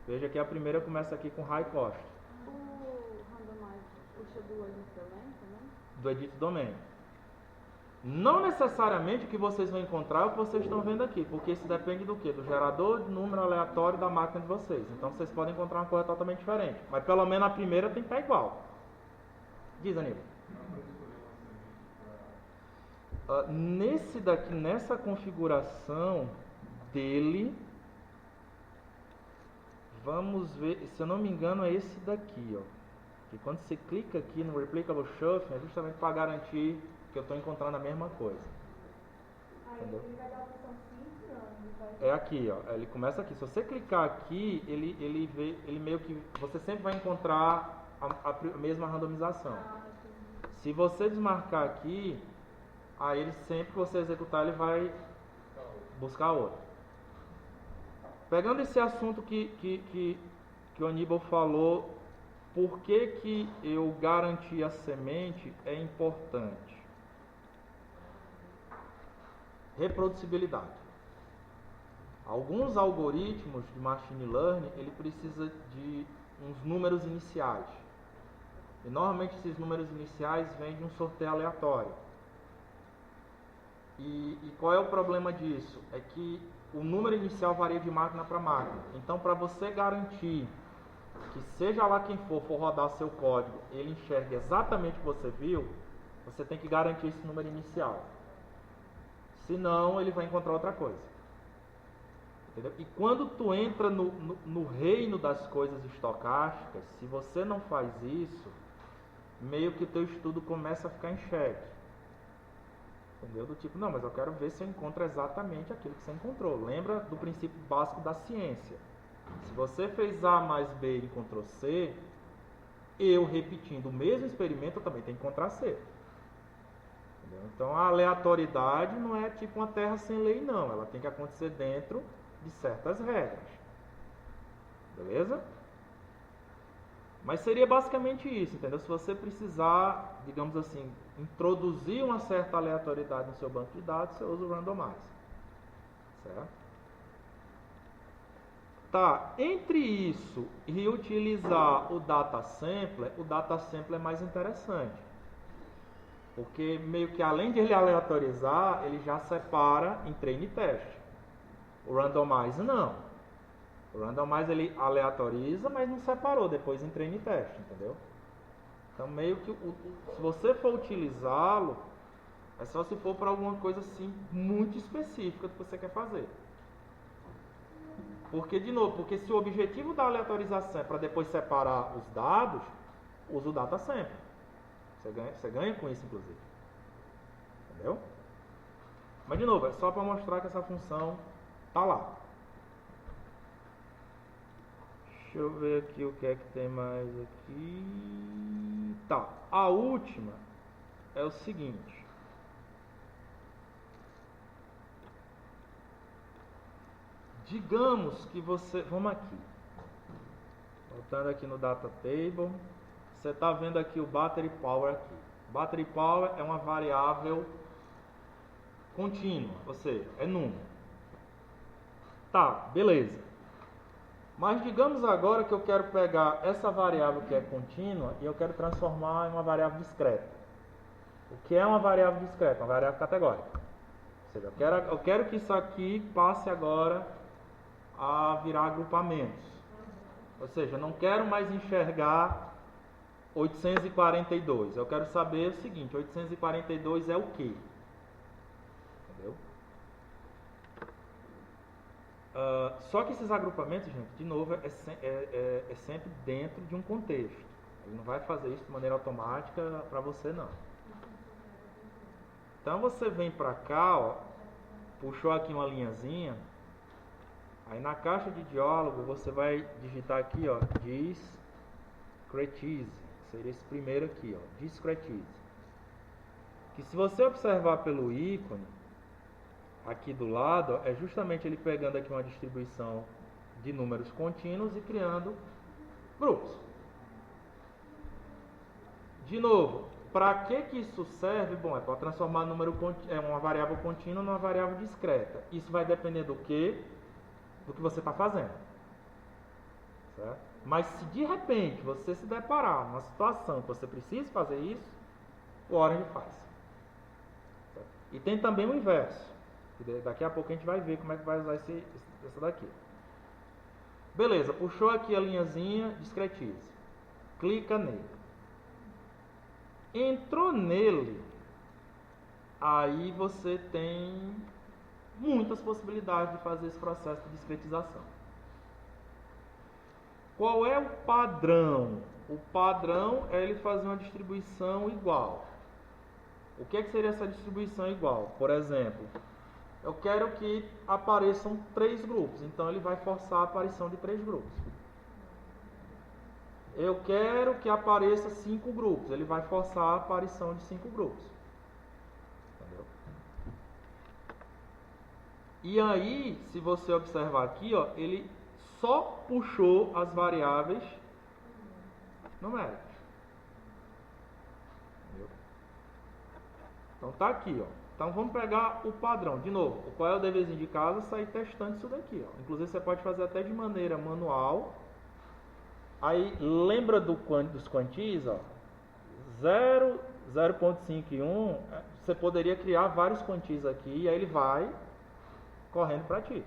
Veja que a primeira começa aqui com high cost. O randomize puxa do edit domain também? Do edit domain. Não necessariamente o que vocês vão encontrar é o que vocês estão vendo aqui, porque isso depende do quê? Do gerador de número aleatório da máquina de vocês. Então vocês podem encontrar uma coisa totalmente diferente. Mas pelo menos a primeira tem que estar igual. Diz, Aníbal. Nesse daqui, nessa configuração dele, vamos ver, se eu não me engano é esse daqui, ó. Que quando você clica aqui no Replicable Shuffle, é justamente para garantir que eu estou encontrando a mesma coisa. Entendeu? Ele vai dar a opção simples, é aqui, ó. Ele começa aqui. Se você clicar aqui, ele meio que você sempre vai encontrar a mesma randomização. Se você desmarcar aqui, aí ele sempre que você executar, ele vai buscar outro. Pegando esse assunto que o Aníbal falou, por que eu garantir a semente é importante? Reproducibilidade. Alguns algoritmos de machine learning, ele precisa de uns números iniciais. E normalmente esses números iniciais vêm de um sorteio aleatório. E qual é o problema disso? É que o número inicial varia de máquina para máquina. Então, para você garantir que seja lá quem for rodar seu código, ele enxergue exatamente o que você viu, você tem que garantir esse número inicial. Senão, ele vai encontrar outra coisa. Entendeu? E quando tu entra no reino das coisas estocásticas, se você não faz isso, meio que o teu estudo começa a ficar em xeque. Entendeu? Do tipo, não, mas eu quero ver se eu encontro exatamente aquilo que você encontrou. Lembra do princípio básico da ciência. Se você fez A mais B e encontrou C, eu repetindo o mesmo experimento, eu também tenho que encontrar C. Entendeu? Então a aleatoriedade não é tipo uma terra sem lei, não. Ela tem que acontecer dentro de certas regras. Beleza? Mas seria basicamente isso, entendeu? Se você precisar, digamos assim, introduzir uma certa aleatoriedade no seu banco de dados, você usa o randomize. Certo? Tá, entre isso e utilizar o data sampler é mais interessante. Porque meio que além de ele aleatorizar, ele já separa em treino e teste. O randomize não. O randomize ele aleatoriza, mas não separou depois em treino e teste, entendeu? Então meio que se você for utilizá-lo, é só se for para alguma coisa assim muito específica que você quer fazer. Porque, de novo, porque se o objetivo da aleatorização é para depois separar os dados, usa o data sampler. Você ganha com isso, inclusive. Entendeu? Mas, de novo, é só para mostrar que essa função está lá. Deixa eu ver aqui o que é que tem mais aqui. Tá, a última é o seguinte. Digamos que você... Vamos aqui. Voltando aqui no data table. Você está vendo aqui o battery power aqui. Battery power é uma variável contínua, ou seja, é número. Tá, beleza. Mas digamos agora que eu quero pegar essa variável que é contínua e eu quero transformar em uma variável discreta. O que é uma variável discreta? Uma variável categórica. Ou seja, eu quero que isso aqui passe agora a virar agrupamentos. Ou seja, eu não quero mais enxergar 842. Eu quero saber o seguinte, 842 é o quê? Entendeu? Só que esses agrupamentos, gente, de novo, é sempre dentro de um contexto. Ele não vai fazer isso de maneira automática para você, não. Então você vem para cá, ó, puxou aqui uma linhazinha, aí na caixa de diálogo você vai digitar aqui, ó, discretize, seria esse primeiro aqui, ó, discretize. Que se você observar pelo ícone, aqui do lado, ó, é justamente ele pegando aqui uma distribuição de números contínuos e criando grupos. De novo, para que isso serve? Bom, é para transformar uma variável contínua numa variável discreta. Isso vai depender do que você está fazendo. Certo? Mas se de repente você se deparar numa situação que você precisa fazer isso, o Orange faz. Certo? E tem também o inverso. Daqui a pouco a gente vai ver como é que vai usar essa daqui. Beleza, puxou aqui a linhazinha, discretize. Clica nele. Entrou nele, aí você tem muitas possibilidades de fazer esse processo de discretização. Qual é o padrão? O padrão é ele fazer uma distribuição igual. O que seria essa distribuição igual? Por exemplo, eu quero que apareçam 3 grupos, então ele vai forçar a aparição de 3 grupos. Eu quero que apareça 5 grupos, ele vai forçar a aparição de 5 grupos. Entendeu? E aí, se você observar aqui, ó, ele só puxou as variáveis numéricas. Entendeu? Então tá aqui, ó. Então vamos pegar o padrão. De novo, qual é o deverzinho de casa? Sair testando isso daqui. Ó. Inclusive você pode fazer até de maneira manual. Aí lembra dos quantis? Ó. 0, 0.5 e 1. Você poderia criar vários quantis aqui e aí ele vai correndo para ti.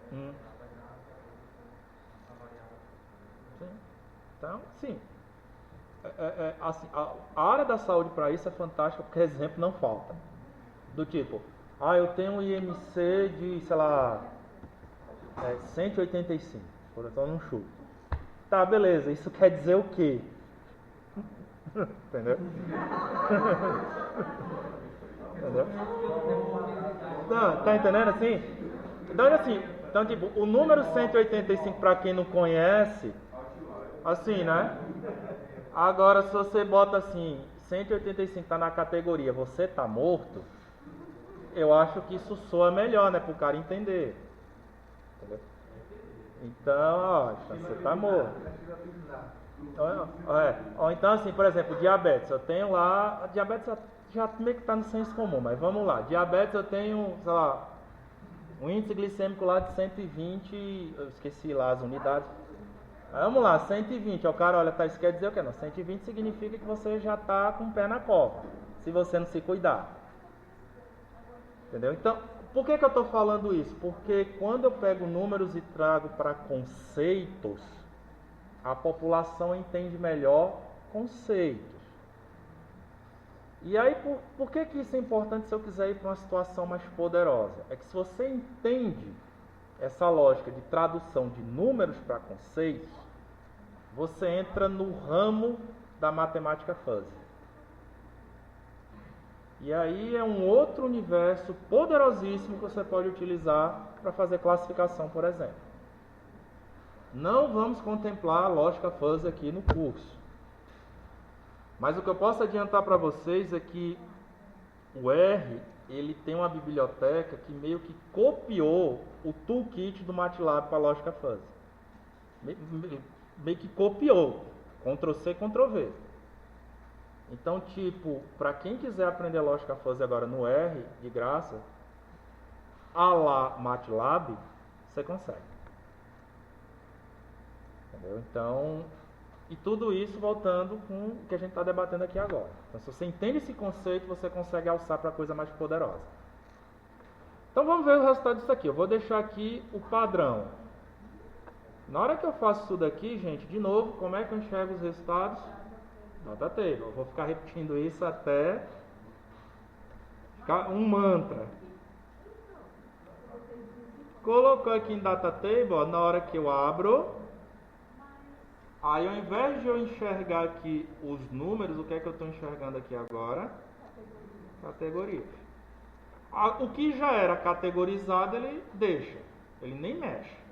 Sim. Então, sim. Assim, a área da saúde para isso é fantástica porque exemplo não falta. Do tipo, eu tenho um IMC de, sei lá, 185, por exemplo, num chute. Tá, beleza, isso quer dizer o quê? Entendeu? Entendeu? Não, tá entendendo assim? Então, tipo, o número 185, para quem não conhece, assim, né? Agora, se você bota assim, 185 tá na categoria você tá morto, eu acho que isso soa melhor, né? Pro cara entender. Entendeu? Então, você tá morto. Então, assim, por exemplo, diabetes. Eu tenho lá. Diabetes já meio que tá no senso comum, mas vamos lá. Diabetes eu tenho, sei lá, um índice glicêmico lá de 120. Eu esqueci lá as unidades. Vamos lá, 120. O cara olha, isso quer dizer o quê? Não, 120 significa que você já está com o pé na cova, se você não se cuidar. Entendeu? Então, por que eu estou falando isso? Porque quando eu pego números e trago para conceitos, a população entende melhor conceitos. E aí, por que isso é importante se eu quiser ir para uma situação mais poderosa? É que se você entende essa lógica de tradução de números para conceitos, você entra no ramo da matemática fuzzy. E aí é um outro universo poderosíssimo que você pode utilizar para fazer classificação, por exemplo. Não vamos contemplar a lógica fuzzy aqui no curso. Mas o que eu posso adiantar para vocês é que o R, ele tem uma biblioteca que meio que copiou o toolkit do MATLAB para a lógica fuzzy. Meio que copiou. Ctrl+C, Ctrl+V. Então, tipo, para quem quiser aprender lógica fuzzy agora no R, de graça, a lá MATLAB, você consegue. Entendeu? Então, e tudo isso voltando com o que a gente está debatendo aqui agora. Então, se você entende esse conceito, você consegue alçar para coisa mais poderosa. Então, vamos ver o resultado disso aqui. Eu vou deixar aqui o padrão. Na hora que eu faço isso daqui, gente, de novo, como é que eu enxergo os resultados? Data table. Eu vou ficar repetindo isso até ficar um mantra. Colocou aqui em data table, ó, na hora que eu abro, aí ao invés de eu enxergar aqui os números, o que é que eu estou enxergando aqui agora? Categorias. O que já era categorizado, ele deixa. Ele nem mexe.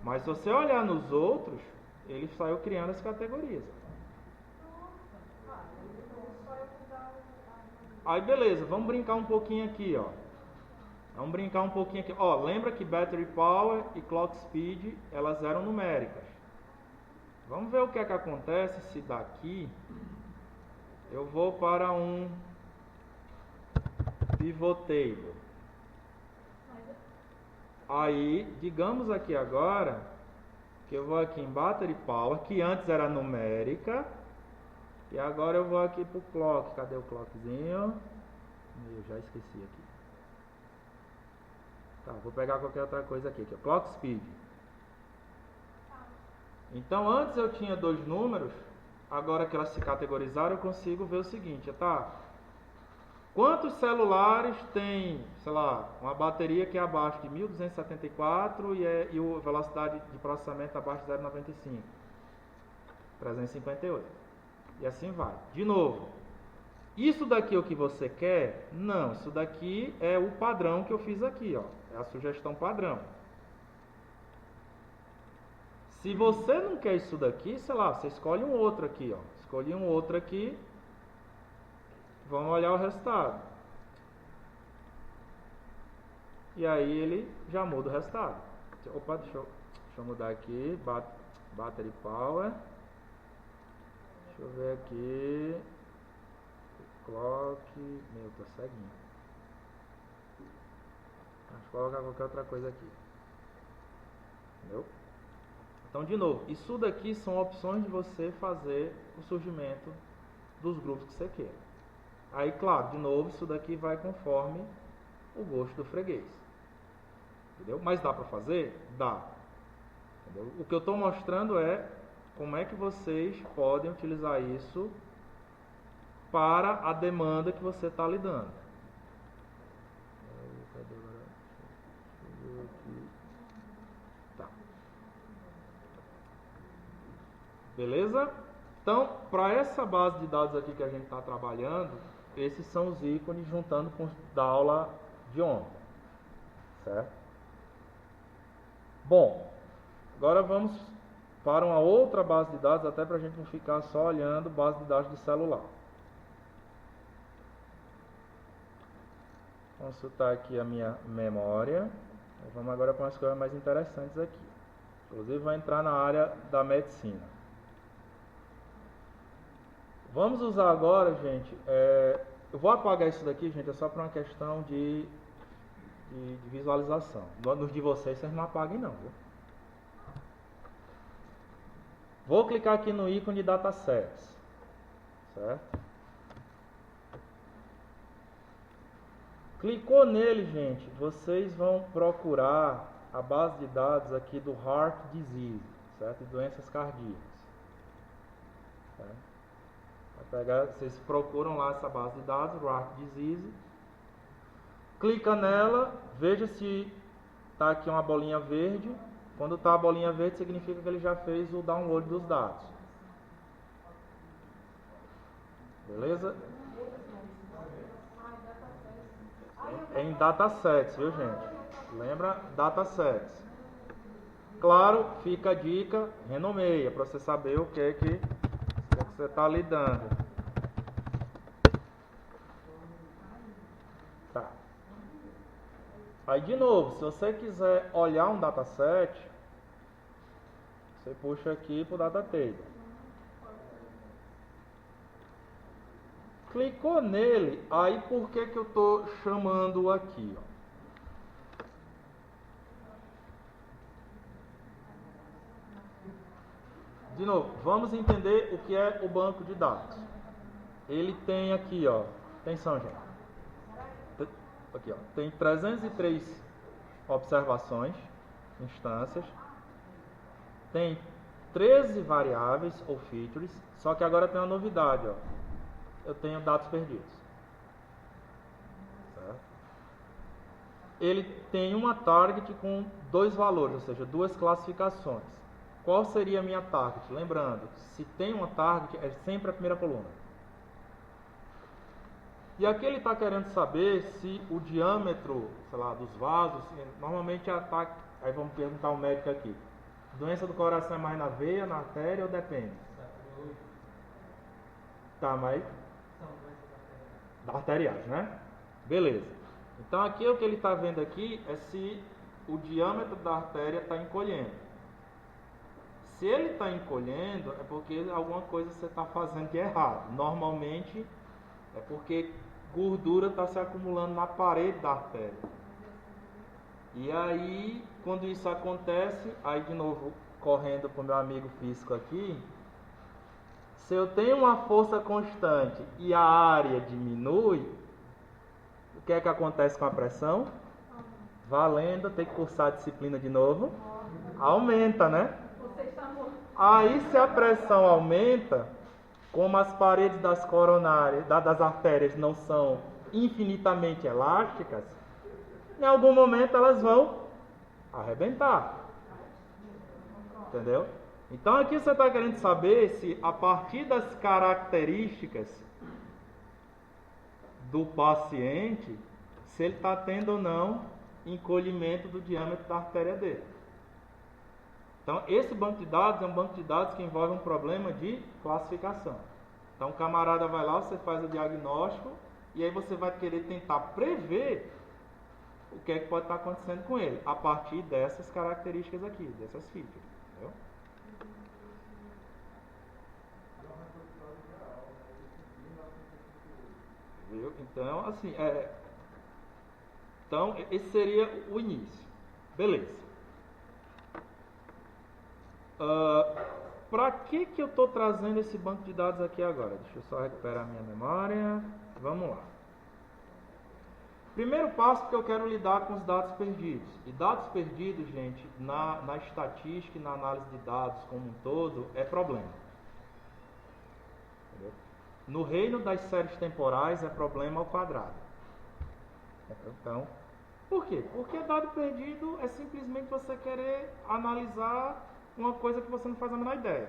Mas se você olhar nos outros, ele saiu criando as categorias. Aí beleza, vamos brincar um pouquinho aqui, ó. Vamos brincar um pouquinho aqui. Ó, lembra que battery power e clock speed, elas eram numéricas. Vamos ver o que é que acontece se daqui eu vou para um pivot table. Aí, digamos aqui agora que eu vou aqui em battery power, que antes era numérica, e agora eu vou aqui para o clock. Cadê o clockzinho? Eu já esqueci aqui. Tá, vou pegar qualquer outra coisa aqui, que é clock speed. Então antes eu tinha dois números, agora que elas se categorizaram, eu consigo ver o seguinte, tá? Quantos celulares tem, sei lá, uma bateria que é abaixo de 1274 e a velocidade de processamento abaixo de 0,95? 358. E assim vai. De novo, isso daqui é o que você quer? Não, isso daqui é o padrão que eu fiz aqui, ó. É a sugestão padrão. Se você não quer isso daqui, sei lá, você escolhe um outro aqui, ó. Escolhi um outro aqui. Vamos olhar o resultado. E aí ele já muda o resultado. Opa, deixa eu Deixa eu mudar aqui. Battery power. Deixa eu ver aqui. Clock. Meu, tô ceguinho. Deixa eu colocar qualquer outra coisa aqui. Entendeu? Então, de novo, isso daqui são opções de você fazer o surgimento dos grupos que você quer. Aí, claro, de novo, isso daqui vai conforme o gosto do freguês. Entendeu? Mas dá para fazer? Dá. Entendeu? O que eu estou mostrando é como é que vocês podem utilizar isso para a demanda que você está lidando. Tá. Beleza? Então, para essa base de dados aqui que a gente está trabalhando, esses são os ícones juntando com os da aula de ontem. Certo? Bom, agora vamos para uma outra base de dados, até para a gente não ficar só olhando base de dados de celular. Vamos consultar aqui a minha memória. Vamos agora para umas coisas mais interessantes aqui. Inclusive vai entrar na área da medicina. Vamos usar agora, gente, eu vou apagar isso daqui, gente, é só para uma questão de visualização. Nos de vocês não apaguem não, viu? Vou clicar aqui no ícone de datasets, certo? Clicou nele, gente, vocês vão procurar a base de dados aqui do Heart Disease, certo? Doenças cardíacas. Certo? Vocês procuram lá essa base de dados, Heart Disease. Clica nela, veja se está aqui uma bolinha verde. Quando está a bolinha verde, significa que ele já fez o download dos dados. Beleza? É em datasets, viu, gente? Lembra? Datasets. Claro, fica a dica, renomeia, para você saber o que é que você está lidando. Tá. Aí, de novo, se você quiser olhar um dataset, você puxa aqui para o data table. Clicou nele, aí por que eu estou chamando aqui? Ó? De novo, vamos entender o que é o banco de dados. Ele tem aqui, ó, atenção, gente. Aqui, ó, tem 303 observações, instâncias. Tem 13 variáveis ou features, só que agora tem uma novidade, ó. Eu tenho dados perdidos. Certo? Ele tem uma target com 2 valores, ou seja, 2 classificações. Qual seria a minha target? Lembrando, se tem uma target, é sempre a primeira coluna. E aqui ele está querendo saber se o diâmetro, sei lá, dos vasos, normalmente aí vamos perguntar ao médico aqui. Doença do coração é mais na veia, na artéria ou depende? Tá, mas arteriais, né? Beleza. Então aqui o que ele está vendo aqui é se o diâmetro da artéria está encolhendo. Se ele está encolhendo, é porque alguma coisa você está fazendo de errado. Normalmente é porque gordura está se acumulando na parede da artéria. E aí, quando isso acontece, aí de novo, correndo para o meu amigo físico aqui, se eu tenho uma força constante e a área diminui, o que é que acontece com a pressão? Valendo, tem que cursar a disciplina de novo. Aumenta, né? Aí se a pressão aumenta, como as paredes das coronárias, das artérias não são infinitamente elásticas, em algum momento elas vão arrebentar. Entendeu? Então aqui você está querendo saber se a partir das características do paciente, se ele está tendo ou não encolhimento do diâmetro da artéria dele. Então esse banco de dados é um banco de dados que envolve um problema de classificação. Então o camarada vai lá, você faz o diagnóstico e aí você vai querer tentar prever o que é que pode estar acontecendo com ele, a partir dessas características aqui, dessas features, entendeu? Viu? Então, assim, então, esse seria o início. Beleza. Para que eu estou trazendo esse banco de dados aqui agora? Deixa eu só recuperar a minha memória. Vamos lá. Primeiro passo, porque eu quero lidar com os dados perdidos. E dados perdidos, gente, na estatística e na análise de dados como um todo, é problema. Entendeu? No reino das séries temporais, é problema ao quadrado. Então, por quê? Porque dado perdido é simplesmente você querer analisar uma coisa que você não faz a menor ideia.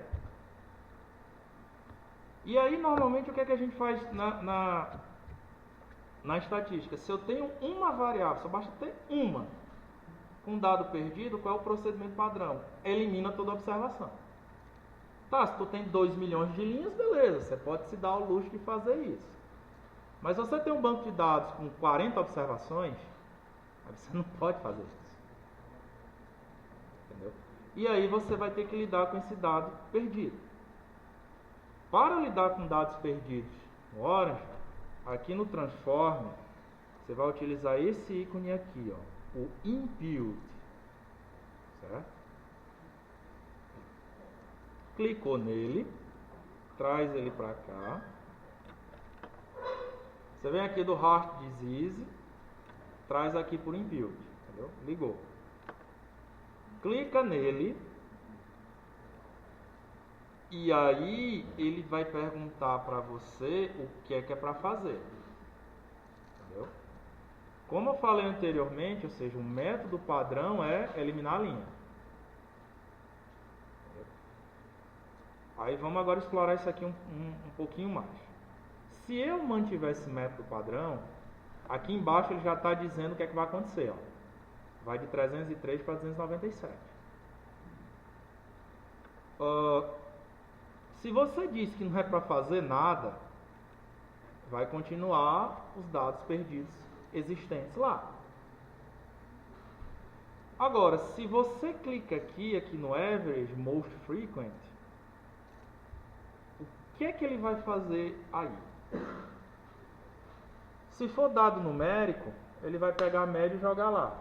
E aí, normalmente, o que é que a gente faz na estatística? Se eu tenho uma variável, só basta ter uma com dado perdido, qual é o procedimento padrão? Elimina toda a observação. Tá, se tu tem 2 milhões de linhas, beleza, você pode se dar o luxo de fazer isso. Mas se você tem um banco de dados com 40 observações, aí você não pode fazer isso. Entendeu? E aí você vai ter que lidar com esse dado perdido. Para lidar com dados perdidos no Orange, aqui no Transform, você vai utilizar esse ícone aqui, ó, o Impute. Certo? Clicou nele, traz ele para cá. Você vem aqui do Heart Disease, traz aqui por Impute, entendeu? Ligou. Clica nele e aí ele vai perguntar para você o que é para fazer, entendeu? Como eu falei anteriormente, ou seja, o método padrão é eliminar a linha. Aí vamos agora explorar isso aqui um pouquinho mais. Se eu mantiver esse método padrão, aqui embaixo ele já está dizendo o que é que vai acontecer. Ó. Vai de 303 para 297. Se você diz que não é para fazer nada, vai continuar os dados perdidos existentes lá. Agora, se você clica aqui no Average Most Frequent, o que é que ele vai fazer aí? Se for dado numérico, ele vai pegar a média e jogar lá.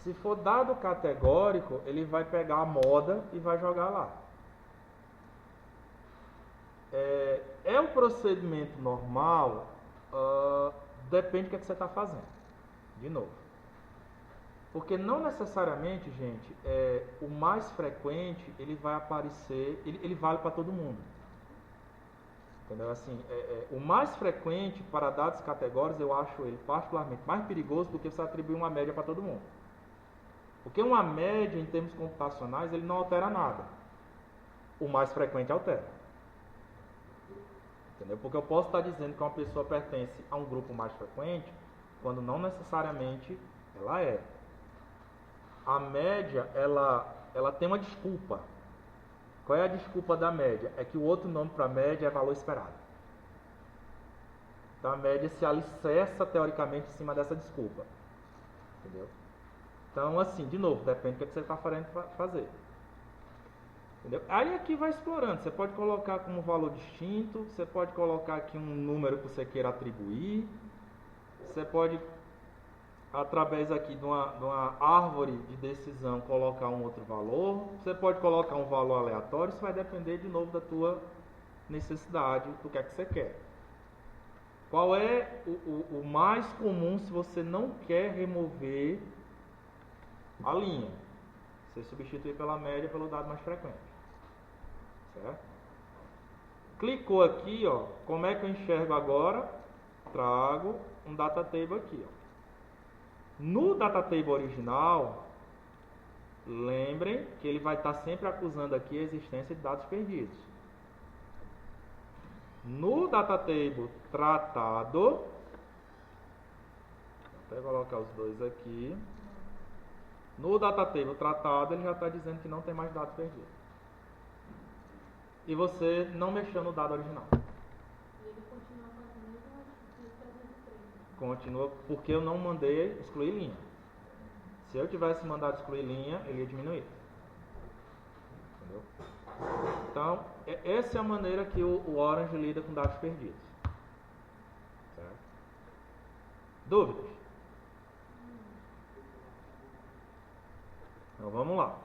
Se for dado categórico, ele vai pegar a moda e vai jogar lá. É um procedimento normal, depende do que você está fazendo. De novo. Porque não necessariamente, gente, o mais frequente, ele vai aparecer, ele vale para todo mundo. Entendeu? Assim, o mais frequente para dados categóricos, eu acho ele particularmente mais perigoso do que você atribuir uma média para todo mundo. Porque uma média, em termos computacionais, ele não altera nada. O mais frequente altera. Entendeu? Porque eu posso estar dizendo que uma pessoa pertence a um grupo mais frequente, quando não necessariamente ela é. A média, ela tem uma desculpa. Qual é a desculpa da média? É que o outro nome para a média é valor esperado. Então a média se alicerça teoricamente em cima dessa desculpa. Entendeu? Então, assim, de novo, depende do que você está fazer. Entendeu? Aí aqui vai explorando. Você pode colocar como valor distinto, você pode colocar aqui um número que você queira atribuir, você pode, através aqui de uma árvore de decisão, colocar um outro valor. Você pode colocar um valor aleatório, isso vai depender de novo da tua necessidade, do que é que você quer. Qual é o mais comum se você não quer remover a linha? Você substitui pela média pelo dado mais frequente. Certo? Clicou aqui, ó, como é que eu enxergo agora? Trago um data table aqui, ó. No data table original, lembrem que ele vai estar sempre acusando aqui a existência de dados perdidos. No data table tratado, vou até colocar os dois aqui. No data table tratado, ele já está dizendo que não tem mais dados perdidos. E você não mexeu no dado original. E ele continua com as mesmas de 303. Com continua porque eu não mandei excluir linha. Se eu tivesse mandado excluir linha, ele ia diminuir. Entendeu? Então, essa é a maneira que o Orange lida com dados perdidos. Certo? Dúvidas? Então, vamos lá.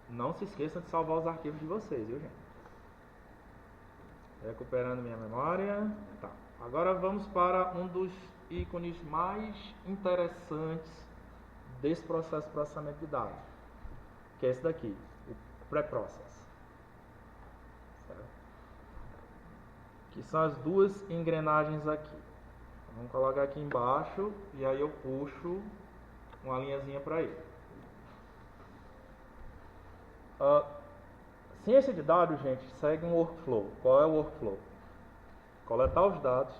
Não se esqueçam de salvar os arquivos de vocês, viu, gente? Recuperando minha memória. Tá. Agora vamos para um dos ícones mais interessantes desse processo de processamento de dados, que é esse daqui, o pré-process. Certo? Que são as duas engrenagens aqui. Vamos colocar aqui embaixo e aí eu puxo uma linhazinha para ele. Ciência de dados, gente, segue um workflow. Qual é o workflow? Coletar os dados,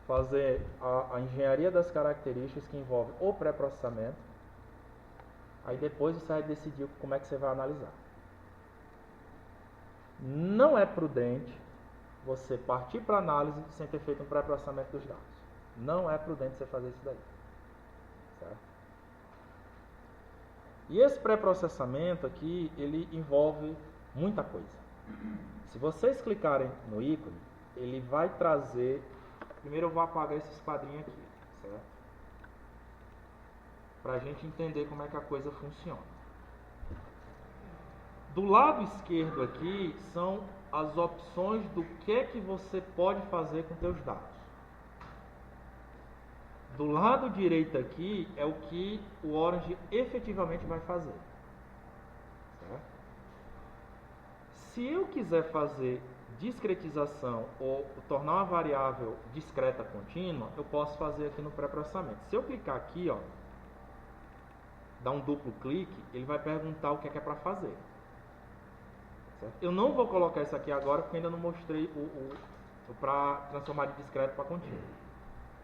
fazer a engenharia das características que envolve o pré-processamento, aí depois você vai decidir como é que você vai analisar. Não é prudente você partir para análise sem ter feito um pré-processamento dos dados. Não é prudente você fazer isso daí. Certo? E esse pré-processamento aqui, ele envolve muita coisa. Se vocês clicarem no ícone, ele vai trazer... Primeiro eu vou apagar esses quadrinhos aqui, certo? Para a gente entender como é que a coisa funciona. Do lado esquerdo aqui são as opções do que você pode fazer com seus dados. Do lado direito aqui é o que o Orange efetivamente vai fazer. Certo? Se eu quiser fazer discretização ou tornar uma variável discreta contínua, eu posso fazer aqui no pré-processamento. Se eu clicar aqui, ó, dar um duplo clique, ele vai perguntar o que é para fazer. Certo? Eu não vou colocar isso aqui agora porque ainda não mostrei o para transformar de discreto para contínuo.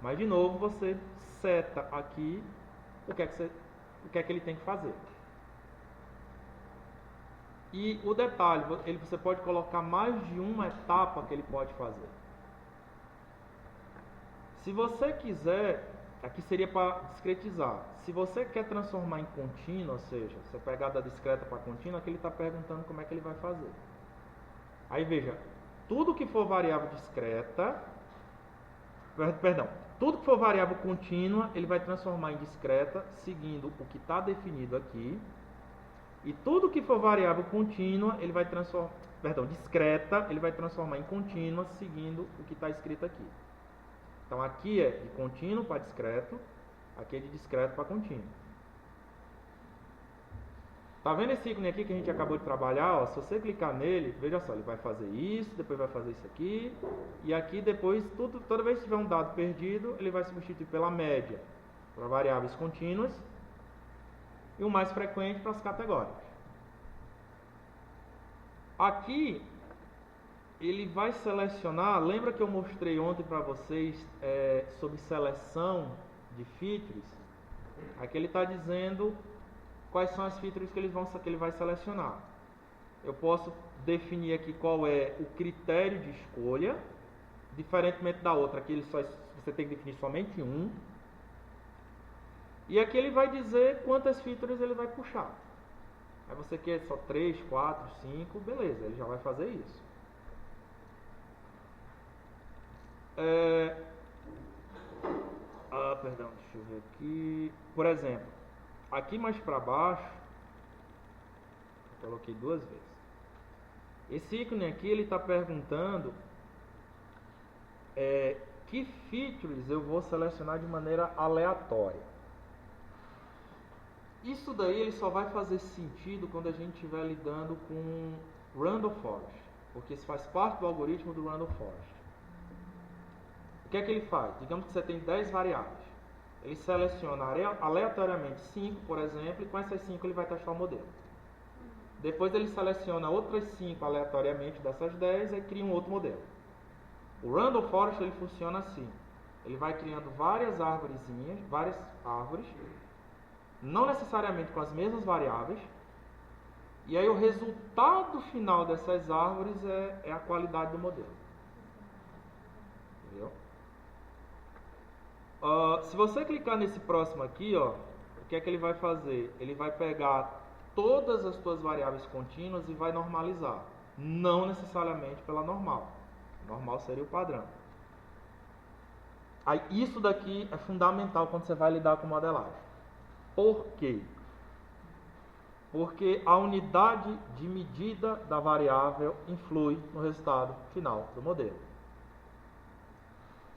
Mas de novo você seta aqui o que é que ele tem que fazer. E o detalhe, você pode colocar mais de uma etapa que ele pode fazer. Se você quiser, aqui seria para discretizar. Se você quer transformar em contínuo, ou seja, você pegar da discreta para contínua, aqui ele está perguntando como é que ele vai fazer. Aí veja, tudo que for variável discreta, tudo que for variável contínua, ele vai transformar em discreta, seguindo o que está definido aqui. E tudo que for variável contínua, ele vai transformar, discreta, ele vai transformar em contínua, seguindo o que está escrito aqui. Então aqui é de contínuo para discreto, aqui é de discreto para contínuo. Tá vendo esse ícone aqui que a gente acabou de trabalhar? Ó, se você clicar nele, veja só, ele vai fazer isso, depois vai fazer isso aqui, e aqui depois, toda vez que tiver um dado perdido, ele vai substituir pela média para variáveis contínuas, e o mais frequente para as categóricas. Aqui, ele vai selecionar, lembra que eu mostrei ontem para vocês sobre seleção de features? Aqui ele está dizendo quais são as features que ele vai selecionar. Eu posso definir aqui qual é o critério de escolha, diferentemente da outra, aqui você tem que definir somente um. E aqui ele vai dizer quantas features ele vai puxar. Aí você quer só 3, 4, 5, beleza, ele já vai fazer isso. Deixa eu ver aqui. Por exemplo, aqui mais para baixo, eu coloquei duas vezes. Esse ícone aqui, ele está perguntando que features eu vou selecionar de maneira aleatória. Isso daí ele só vai fazer sentido quando a gente estiver lidando com Random Forest, porque isso faz parte do algoritmo do Random Forest. O que é que ele faz? Digamos que você tem 10 variáveis. Ele seleciona aleatoriamente 5, por exemplo, e com essas 5 ele vai testar o modelo. Depois ele seleciona outras 5 aleatoriamente dessas 10 e cria um outro modelo. O Random Forest ele funciona assim. Ele vai criando várias árvores, não necessariamente com as mesmas variáveis, e aí o resultado final dessas árvores é a qualidade do modelo. Entendeu? Se você clicar nesse próximo aqui, ó, o que é que ele vai fazer? Ele vai pegar todas as suas variáveis contínuas e vai normalizar. Não necessariamente pela normal. Normal seria o padrão. Aí, isso daqui é fundamental quando você vai lidar com modelagem. Por quê? Porque a unidade de medida da variável influi no resultado final do modelo.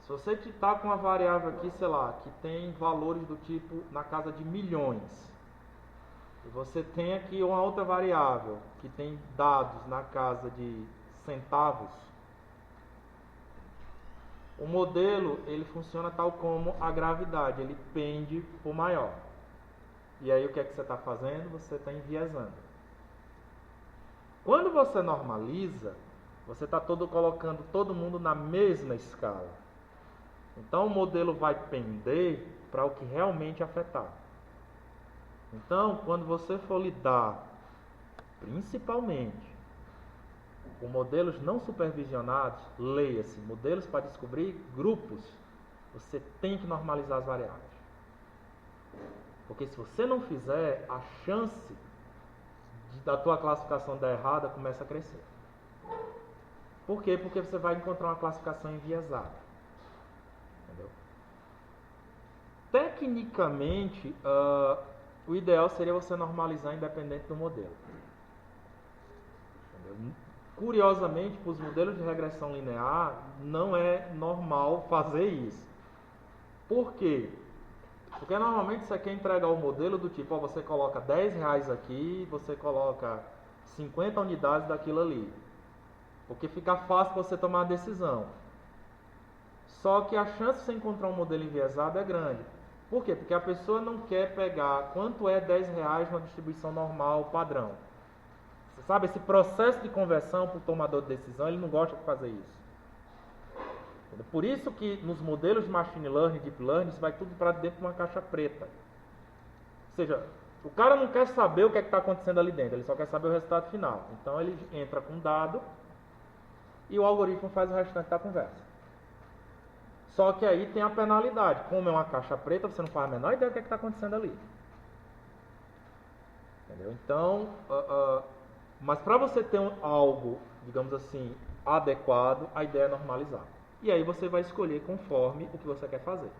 Se você está com uma variável aqui, sei lá, que tem valores do tipo na casa de milhões, e você tem aqui uma outra variável que tem dados na casa de centavos, o modelo ele funciona tal como a gravidade, ele pende por maior. E aí o que é que você está fazendo? Você está enviesando. Quando você normaliza, você está colocando todo mundo na mesma escala. Então o modelo vai pender para o que realmente afetar. Então, quando você for lidar, principalmente, com modelos não supervisionados, leia-se, modelos para descobrir grupos, você tem que normalizar as variáveis. Porque se você não fizer, a chance da tua classificação dar errada começa a crescer. Por quê? Porque você vai encontrar uma classificação enviesada. Entendeu? Tecnicamente, o ideal seria você normalizar independente do modelo. Entendeu? Curiosamente, para os modelos de regressão linear, não é normal fazer isso. Por quê? Porque normalmente você quer entregar o modelo do tipo, você coloca R$10 aqui, você coloca 50 unidades daquilo ali. Porque fica fácil você tomar a decisão. Só que a chance de você encontrar um modelo enviesado é grande. Por quê? Porque a pessoa não quer pegar quanto é R$10 numa distribuição normal, padrão. Você sabe, esse processo de conversão para o tomador de decisão, ele não gosta de fazer isso. Por isso que nos modelos de Machine Learning e Deep Learning, isso vai tudo para dentro de uma caixa preta. Ou seja, o cara não quer saber o que é está acontecendo ali dentro, ele só quer saber o resultado final. Então ele entra com um dado e o algoritmo faz o restante da conversa. Só que aí tem a penalidade. Como é uma caixa preta, você não faz a menor ideia do que está acontecendo ali. Entendeu? Então, mas para você ter algo, digamos assim, adequado, a ideia é normalizar. E aí você vai escolher conforme o que você quer fazer.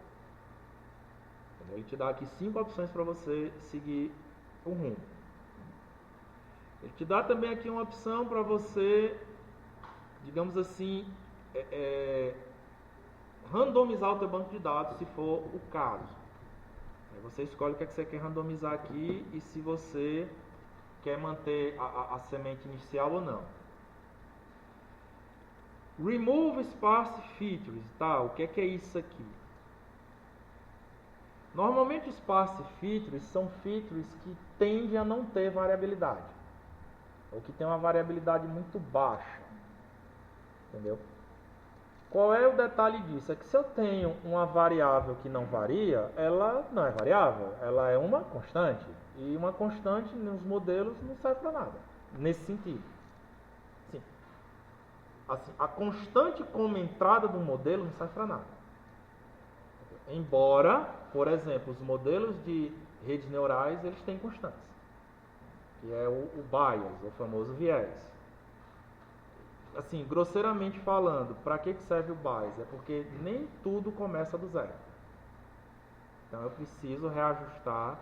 Entendeu? Ele te dá aqui 5 opções para você seguir o rumo. Ele te dá também aqui uma opção para você, digamos assim, randomizar o teu banco de dados, se for o caso. Aí você escolhe o que é que você quer randomizar aqui e se você quer manter a semente inicial ou não. Remove sparse features, tá? O que é isso aqui? Normalmente sparse features são features que tendem a não ter variabilidade, ou que tem uma variabilidade muito baixa. Entendeu? Qual é o detalhe disso? É que se eu tenho uma variável que não varia, ela não é variável, ela é uma constante. E uma constante nos modelos não serve para nada, nesse sentido. Sim. Assim, a constante como entrada do modelo não serve para nada. Embora, por exemplo, os modelos de redes neurais, eles têm constantes. Que é o bias, o famoso viés. Assim, grosseiramente falando, para que serve o bias? É porque nem tudo começa do zero. Então eu preciso reajustar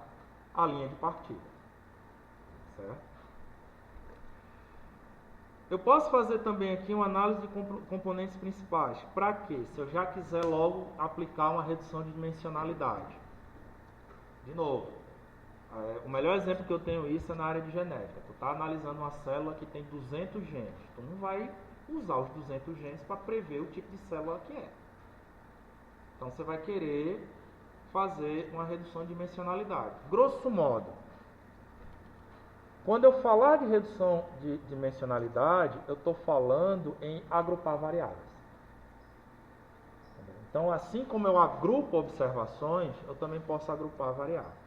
a linha de partida. Certo? Eu posso fazer também aqui uma análise de componentes principais. Para quê? Se eu já quiser logo aplicar uma redução de dimensionalidade. De novo, o melhor exemplo que eu tenho isso é na área de genética. Tu está analisando uma célula que tem 200 genes. Tu não vai usar os 200 genes para prever o tipo de célula que é. Então você vai querer fazer uma redução de dimensionalidade. Grosso modo, quando eu falar de redução de dimensionalidade, eu estou falando em agrupar variáveis. Então, assim como eu agrupo observações, eu também posso agrupar variáveis.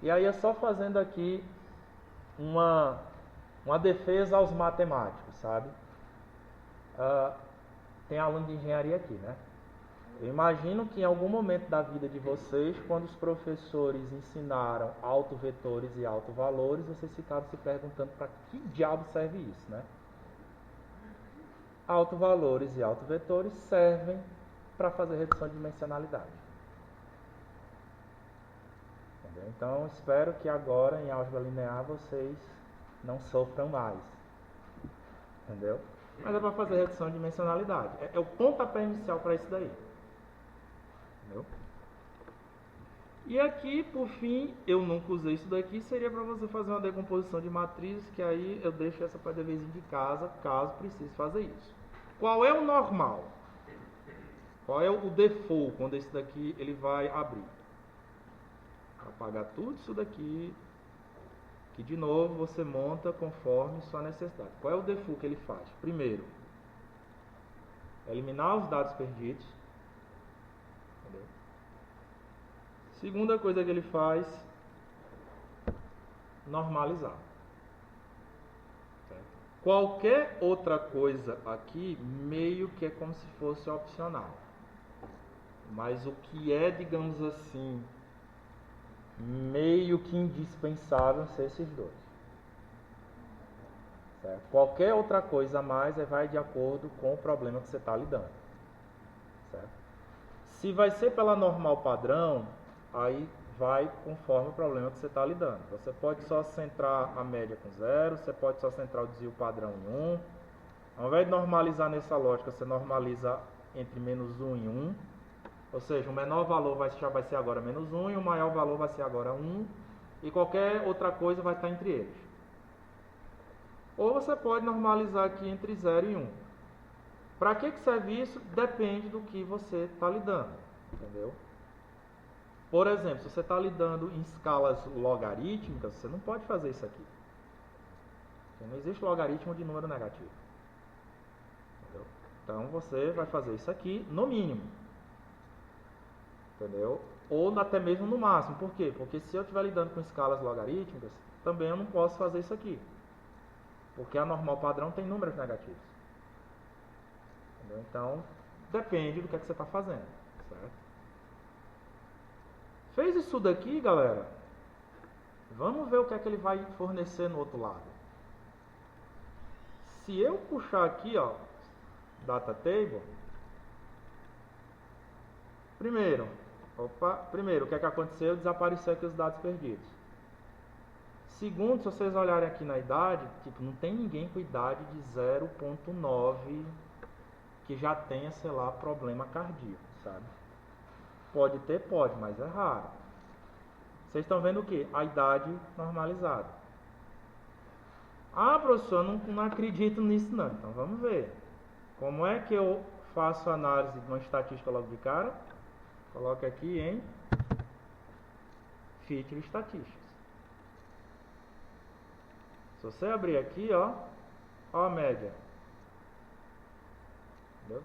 E aí é só fazendo aqui uma defesa aos matemáticos, sabe? tem aluno de engenharia aqui, né? Eu imagino que em algum momento da vida de vocês, quando os professores ensinaram autovetores e autovalores, vocês ficaram se perguntando para que diabo serve isso, né? Autovalores e autovetores servem para fazer redução de dimensionalidade. Entendeu? Então, espero que agora, em álgebra linear, vocês não sofram mais. Entendeu? Mas é para fazer redução de dimensionalidade. É o pontapé inicial para isso daí. Entendeu? E aqui, por fim, eu nunca usei isso daqui, seria para você fazer uma decomposição de matrizes, que aí eu deixo essa para deverzinho de casa, caso precise fazer isso. Qual é o normal? Qual é o default quando esse daqui ele vai abrir? Apagar tudo isso daqui, que de novo você monta conforme sua necessidade. Qual é o default que ele faz? Primeiro, eliminar os dados perdidos. Entendeu? Segunda coisa que ele faz, normalizar. Certo? Qualquer outra coisa aqui, meio que é como se fosse opcional. Mas o que é, digamos assim, meio que indispensável ser esses dois. Certo? Qualquer outra coisa a mais vai de acordo com o problema que você está lidando. Certo? Se vai ser pela normal padrão, aí vai conforme o problema que você está lidando. Você pode só centrar a média com 0, você pode só centrar o desvio padrão em 1. Ao invés de normalizar nessa lógica, você normaliza entre menos 1 e 1. Ou seja, o menor valor vai ser agora menos 1 e o maior valor vai ser agora 1. E qualquer outra coisa vai estar entre eles. Ou você pode normalizar aqui entre 0 e 1. Para que serve isso? Depende do que você está lidando. Entendeu? Por exemplo, se você está lidando em escalas logarítmicas, você não pode fazer isso aqui. Porque não existe logaritmo de número negativo. Entendeu? Então você vai fazer isso aqui no mínimo. Entendeu? Ou até mesmo no máximo. Por quê? Porque se eu estiver lidando com escalas logarítmicas, também eu não posso fazer isso aqui. Porque a normal padrão tem números negativos. Entendeu? Então, depende do que você está fazendo. Certo? Fez isso daqui, galera? Vamos ver o que é que ele vai fornecer no outro lado. Se eu puxar aqui, ó, data table, primeiro, o que é que aconteceu? Desapareceu aqui os dados perdidos. Segundo, se vocês olharem aqui na idade, tipo, não tem ninguém com idade de 0.9 que já tenha, sei lá, problema cardíaco, sabe? Pode ter, pode, mas é raro. Vocês estão vendo o que? A idade normalizada. Ah, professor, não acredito nisso não. Então vamos ver. Como é que eu faço análise de uma estatística logo de cara? Coloque aqui em Feature Statistics. Se você abrir aqui, ó a média. Entendeu?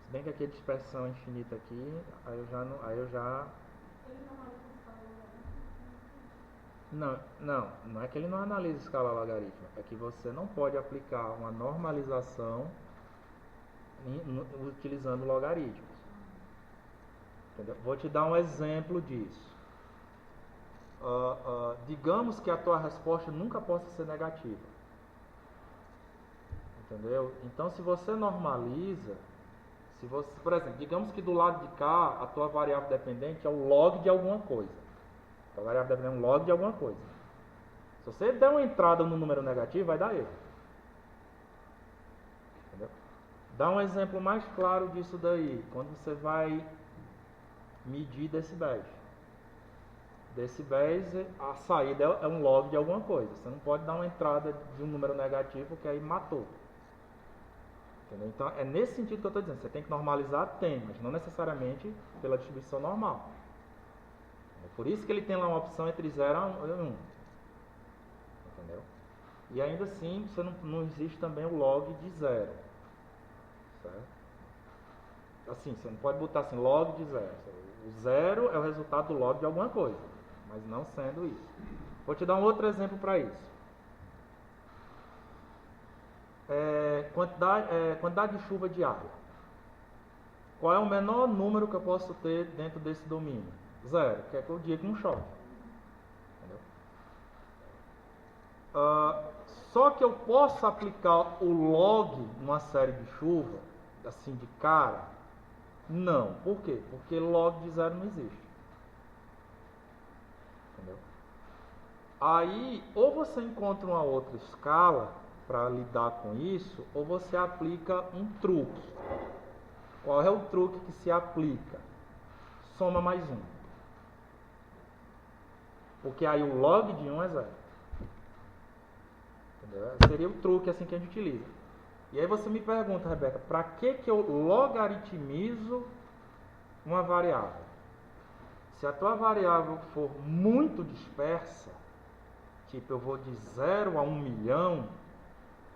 Se bem que aqui é dispersão infinita aqui, aí eu já não é que ele não analisa escala logarítmica, é que você não pode aplicar uma normalização utilizando logaritmos. Entendeu? Vou te dar um exemplo disso. Digamos que a tua resposta nunca possa ser negativa. Entendeu? Então, se você normaliza, por exemplo, digamos que do lado de cá, a tua variável dependente é o log de alguma coisa. A tua variável dependente é um log de alguma coisa. Se você der uma entrada no número negativo, vai dar erro. Entendeu? Dá um exemplo mais claro disso daí, quando você vai medir decibéis. Decibéis, a saída é um log de alguma coisa. Você não pode dar uma entrada de um número negativo, porque aí matou. Entendeu? Então, é nesse sentido que eu estou dizendo. Você tem que normalizar? Tem, mas não necessariamente pela distribuição normal. É por isso que ele tem lá uma opção entre 0 e 1. Entendeu? E ainda assim, você não existe também o log de 0. Certo? Assim, você não pode botar assim, log de 0. O 0 é o resultado do log de alguma coisa, mas não sendo isso. Vou te dar um outro exemplo para isso. Quantidade de chuva diária. Qual é o menor número que eu posso ter dentro desse domínio? 0, que é o dia que não chove. Entendeu? Só que eu posso aplicar o log numa série de chuva, assim de cara? Não. Por quê? Porque log de 0 não existe. Entendeu? Aí, ou você encontra uma outra escala para lidar com isso, ou você aplica um truque. Qual é o truque que se aplica? Soma mais 1. Porque aí o log de 1 é 0. Entendeu? Seria o truque assim que a gente utiliza. E aí você me pergunta, Rebeca, para que eu logaritmizo uma variável? Se a tua variável for muito dispersa, tipo eu vou de 0 a 1 milhão,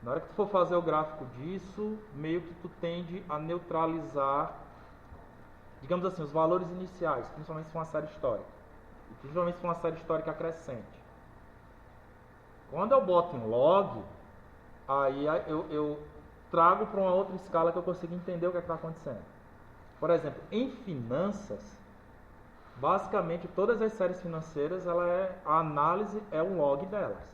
na hora que tu for fazer o gráfico disso, meio que tu tende a neutralizar, digamos assim, os valores iniciais, principalmente se for uma série histórica. E principalmente se for uma série histórica crescente. Quando eu boto em log, aí eu trago para uma outra escala que eu consigo entender o que está acontecendo. Por exemplo, em finanças, basicamente todas as séries financeiras, a análise é o log delas.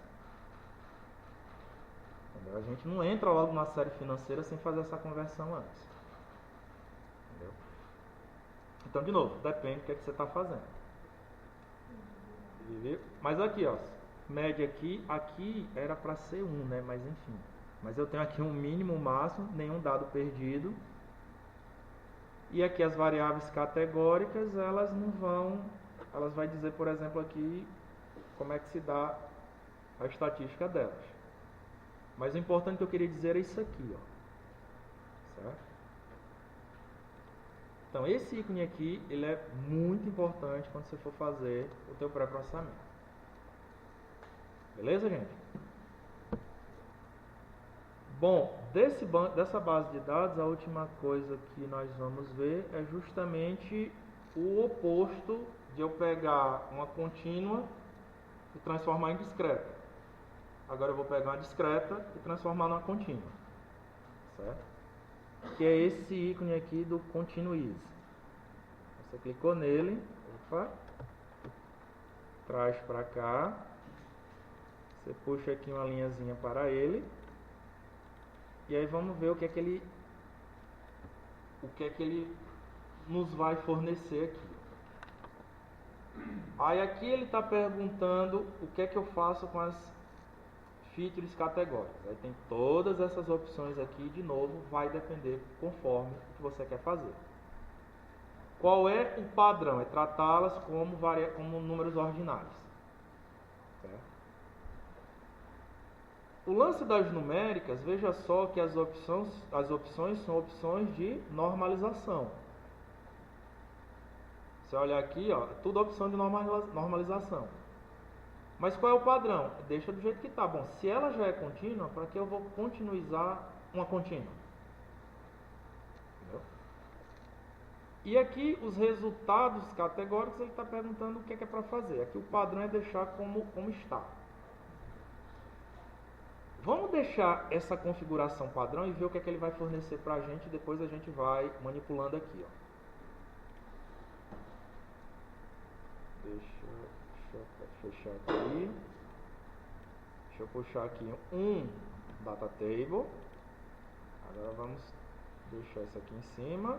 Entendeu? A gente não entra logo numa série financeira sem fazer essa conversão antes. Entendeu? Então, de novo, depende do que você está fazendo. Mas aqui, ó, média aqui era para ser 1, né? Mas enfim. Mas eu tenho aqui um mínimo, um máximo, nenhum dado perdido. E aqui as variáveis categóricas, elas não vão... Elas vai dizer, por exemplo, aqui como é que se dá a estatística delas. Mas o importante que eu queria dizer é isso aqui, ó. Certo? Então, esse ícone aqui, ele é muito importante quando você for fazer o teu pré-processamento. Beleza, gente? Bom, dessa base de dados, a última coisa que nós vamos ver é justamente o oposto de eu pegar uma contínua e transformar em discreta. Agora eu vou pegar uma discreta e transformar numa contínua. Certo? Que é esse ícone aqui do Continuous. Você clicou nele, traz para cá, você puxa aqui uma linhazinha para ele, e aí vamos ver o que é que ele nos vai fornecer aqui. Aí aqui ele está perguntando o que é que eu faço com as features categóricas. Aí tem todas essas opções aqui, de novo, vai depender conforme o que você quer fazer. Qual é o padrão? É tratá-las como números ordinais. Certo? O lance das numéricas, veja só que as opções são opções de normalização. Você olha aqui, ó, tudo opção de normalização. Mas qual é o padrão? Deixa do jeito que está. Bom, se ela já é contínua, para que eu vou continuizar uma contínua? Entendeu? E aqui os resultados categóricos, ele está perguntando o que é para fazer. Aqui o padrão é deixar como está. Vamos deixar essa configuração padrão e ver o que é que ele vai fornecer para a gente. Depois a gente vai manipulando aqui, ó. Deixa eu fechar aqui. Deixa eu puxar aqui um data table. Agora vamos deixar isso aqui em cima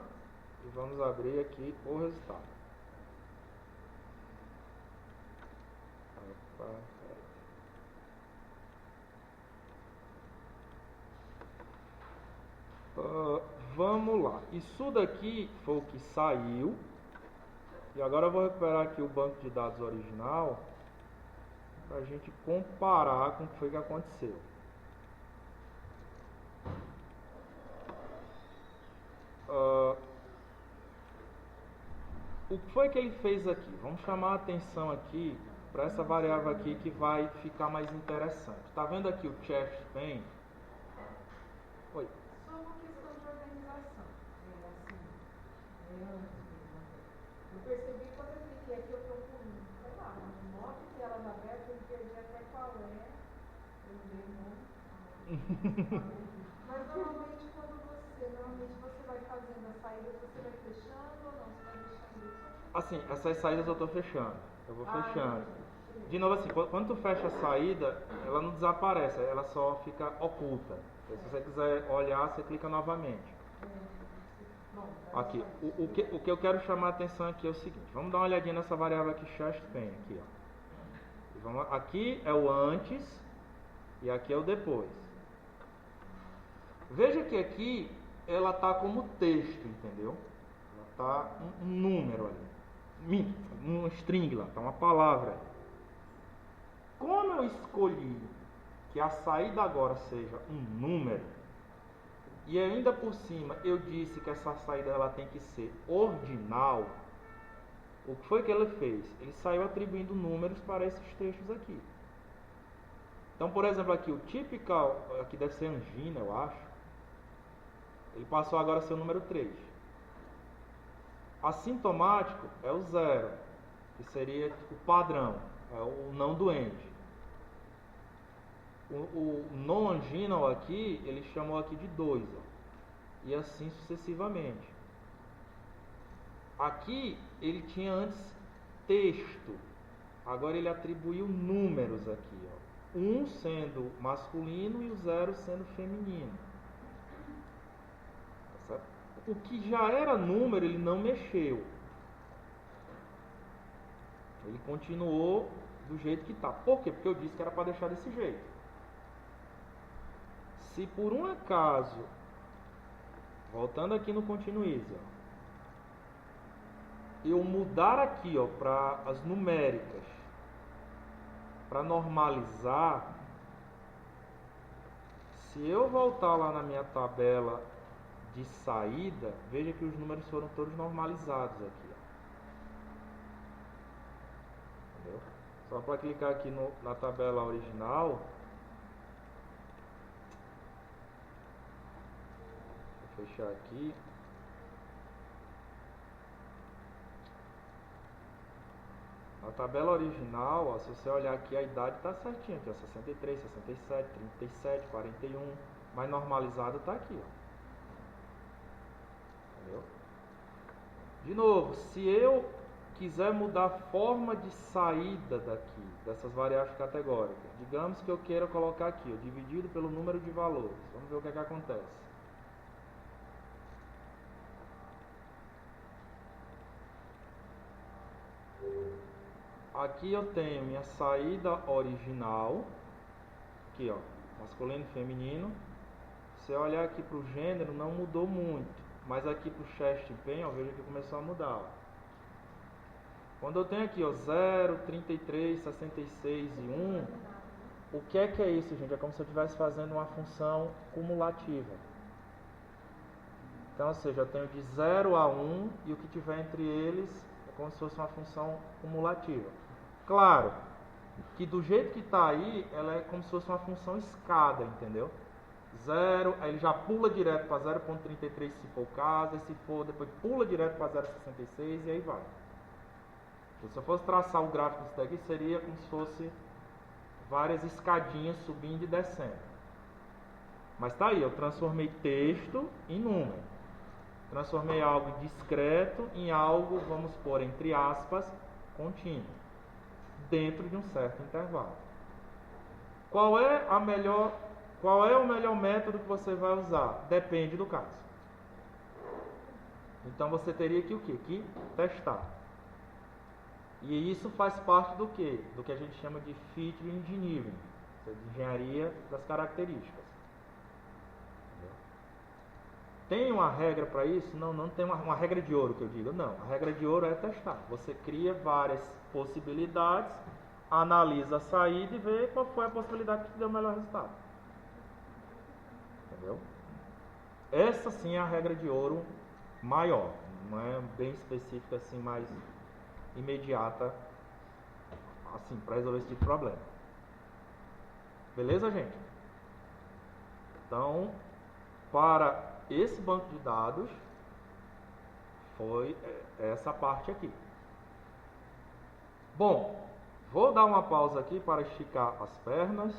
e vamos abrir aqui o resultado. Opa, vamos lá. Isso daqui foi o que saiu. E agora eu vou recuperar aqui o banco de dados original para a gente comparar com o que foi que aconteceu. O que foi que ele fez aqui? Vamos chamar a atenção aqui para essa variável aqui que vai ficar mais interessante. Está vendo aqui o chest pane? Oi. Só uma questão de organização. Eu percebi quando eu cliquei aqui, eu estou com, sei lá, 9 telas abertas, eu perdi até qual é. Eu não dei nome. Mas normalmente você vai fazendo assim. saídas você vai fechando ou não? Você vai deixando isso? Assim, essas saídas eu estou fechando. Eu vou fechando. Entendi. De novo assim, quando tu fecha a saída, ela não desaparece, ela só fica oculta. Então, se você quiser olhar, você clica novamente. Bom, Aqui, o que eu quero chamar a atenção aqui é o seguinte, vamos dar uma olhadinha nessa variável aqui, chestpen, aqui, ó. Aqui é o antes e aqui é o depois. Veja que aqui ela está como texto, entendeu? Ela está um número ali, um string lá, está uma palavra aí. Como eu escolhi que a saída agora seja um número, e ainda por cima eu disse que essa saída ela tem que ser ordinal, o que foi que ele fez? Ele saiu atribuindo números para esses textos aqui. Então, por exemplo, aqui o typical, aqui deve ser angina, eu acho, ele passou agora a ser o número 3. Assintomático é o 0, que seria o padrão, é o não doente. O non-anginal aqui, ele chamou aqui de 2, e assim sucessivamente. Aqui ele tinha antes texto, agora ele atribuiu números aqui, ó. 1 sendo masculino e o 0 sendo feminino. O que já era número ele não mexeu, ele continuou do jeito que está. Por quê? Porque eu disse que era para deixar desse jeito. Se por um acaso, voltando aqui no continuize, eu mudar aqui para as numéricas, para normalizar, se eu voltar lá na minha tabela de saída, veja que os números foram todos normalizados aqui. Entendeu? Só para clicar aqui na tabela original, vou fechar aqui. Na tabela original, ó, se você olhar aqui, a idade está certinha, aqui, ó, 63, 67, 37, 41, mas normalizado está aqui, ó. Entendeu? De novo, se eu quiser mudar a forma de saída daqui, dessas variáveis categóricas, digamos que eu queira colocar aqui, ó, dividido pelo número de valores, vamos ver o que é que acontece. Aqui eu tenho minha saída original, aqui ó, masculino e feminino. Se eu olhar aqui para o gênero, não mudou muito, mas aqui para o chestpen, ó, veja que começou a mudar. Ó. Quando eu tenho aqui ó, 0, 33, 66 e 1, o que é isso, gente? É como se eu estivesse fazendo uma função cumulativa. Então, ou seja, eu tenho de 0 a 1 e o que tiver entre eles é como se fosse uma função cumulativa. Claro que do jeito que está aí, ela é como se fosse uma função escada, entendeu? 0, aí ele já pula direto para 0.33 se for o caso, e se for, depois pula direto para 0.66 e aí vai. Se eu fosse traçar o gráfico disso daqui, seria como se fosse várias escadinhas subindo e descendo. Mas tá aí, eu transformei texto em número. Transformei algo discreto em algo, vamos pôr entre aspas, contínuo, dentro de um certo intervalo. Qual é o melhor método que você vai usar? Depende do caso. Então você teria que o quê? Que testar. E isso faz parte do quê? Do que a gente chama de feature engineering, de engenharia das características. Tem uma regra para isso? Não, não tem uma regra de ouro que eu digo. Não, a regra de ouro é testar. Você cria várias possibilidades, analisa a saída e vê qual foi a possibilidade que te deu o melhor resultado. Entendeu? Essa sim é a regra de ouro maior. Não é bem específica assim, mais imediata assim, para resolver esse tipo de problema. Beleza, gente? Então, para esse banco de dados foi essa parte aqui. Bom, vou dar uma pausa aqui para esticar as pernas.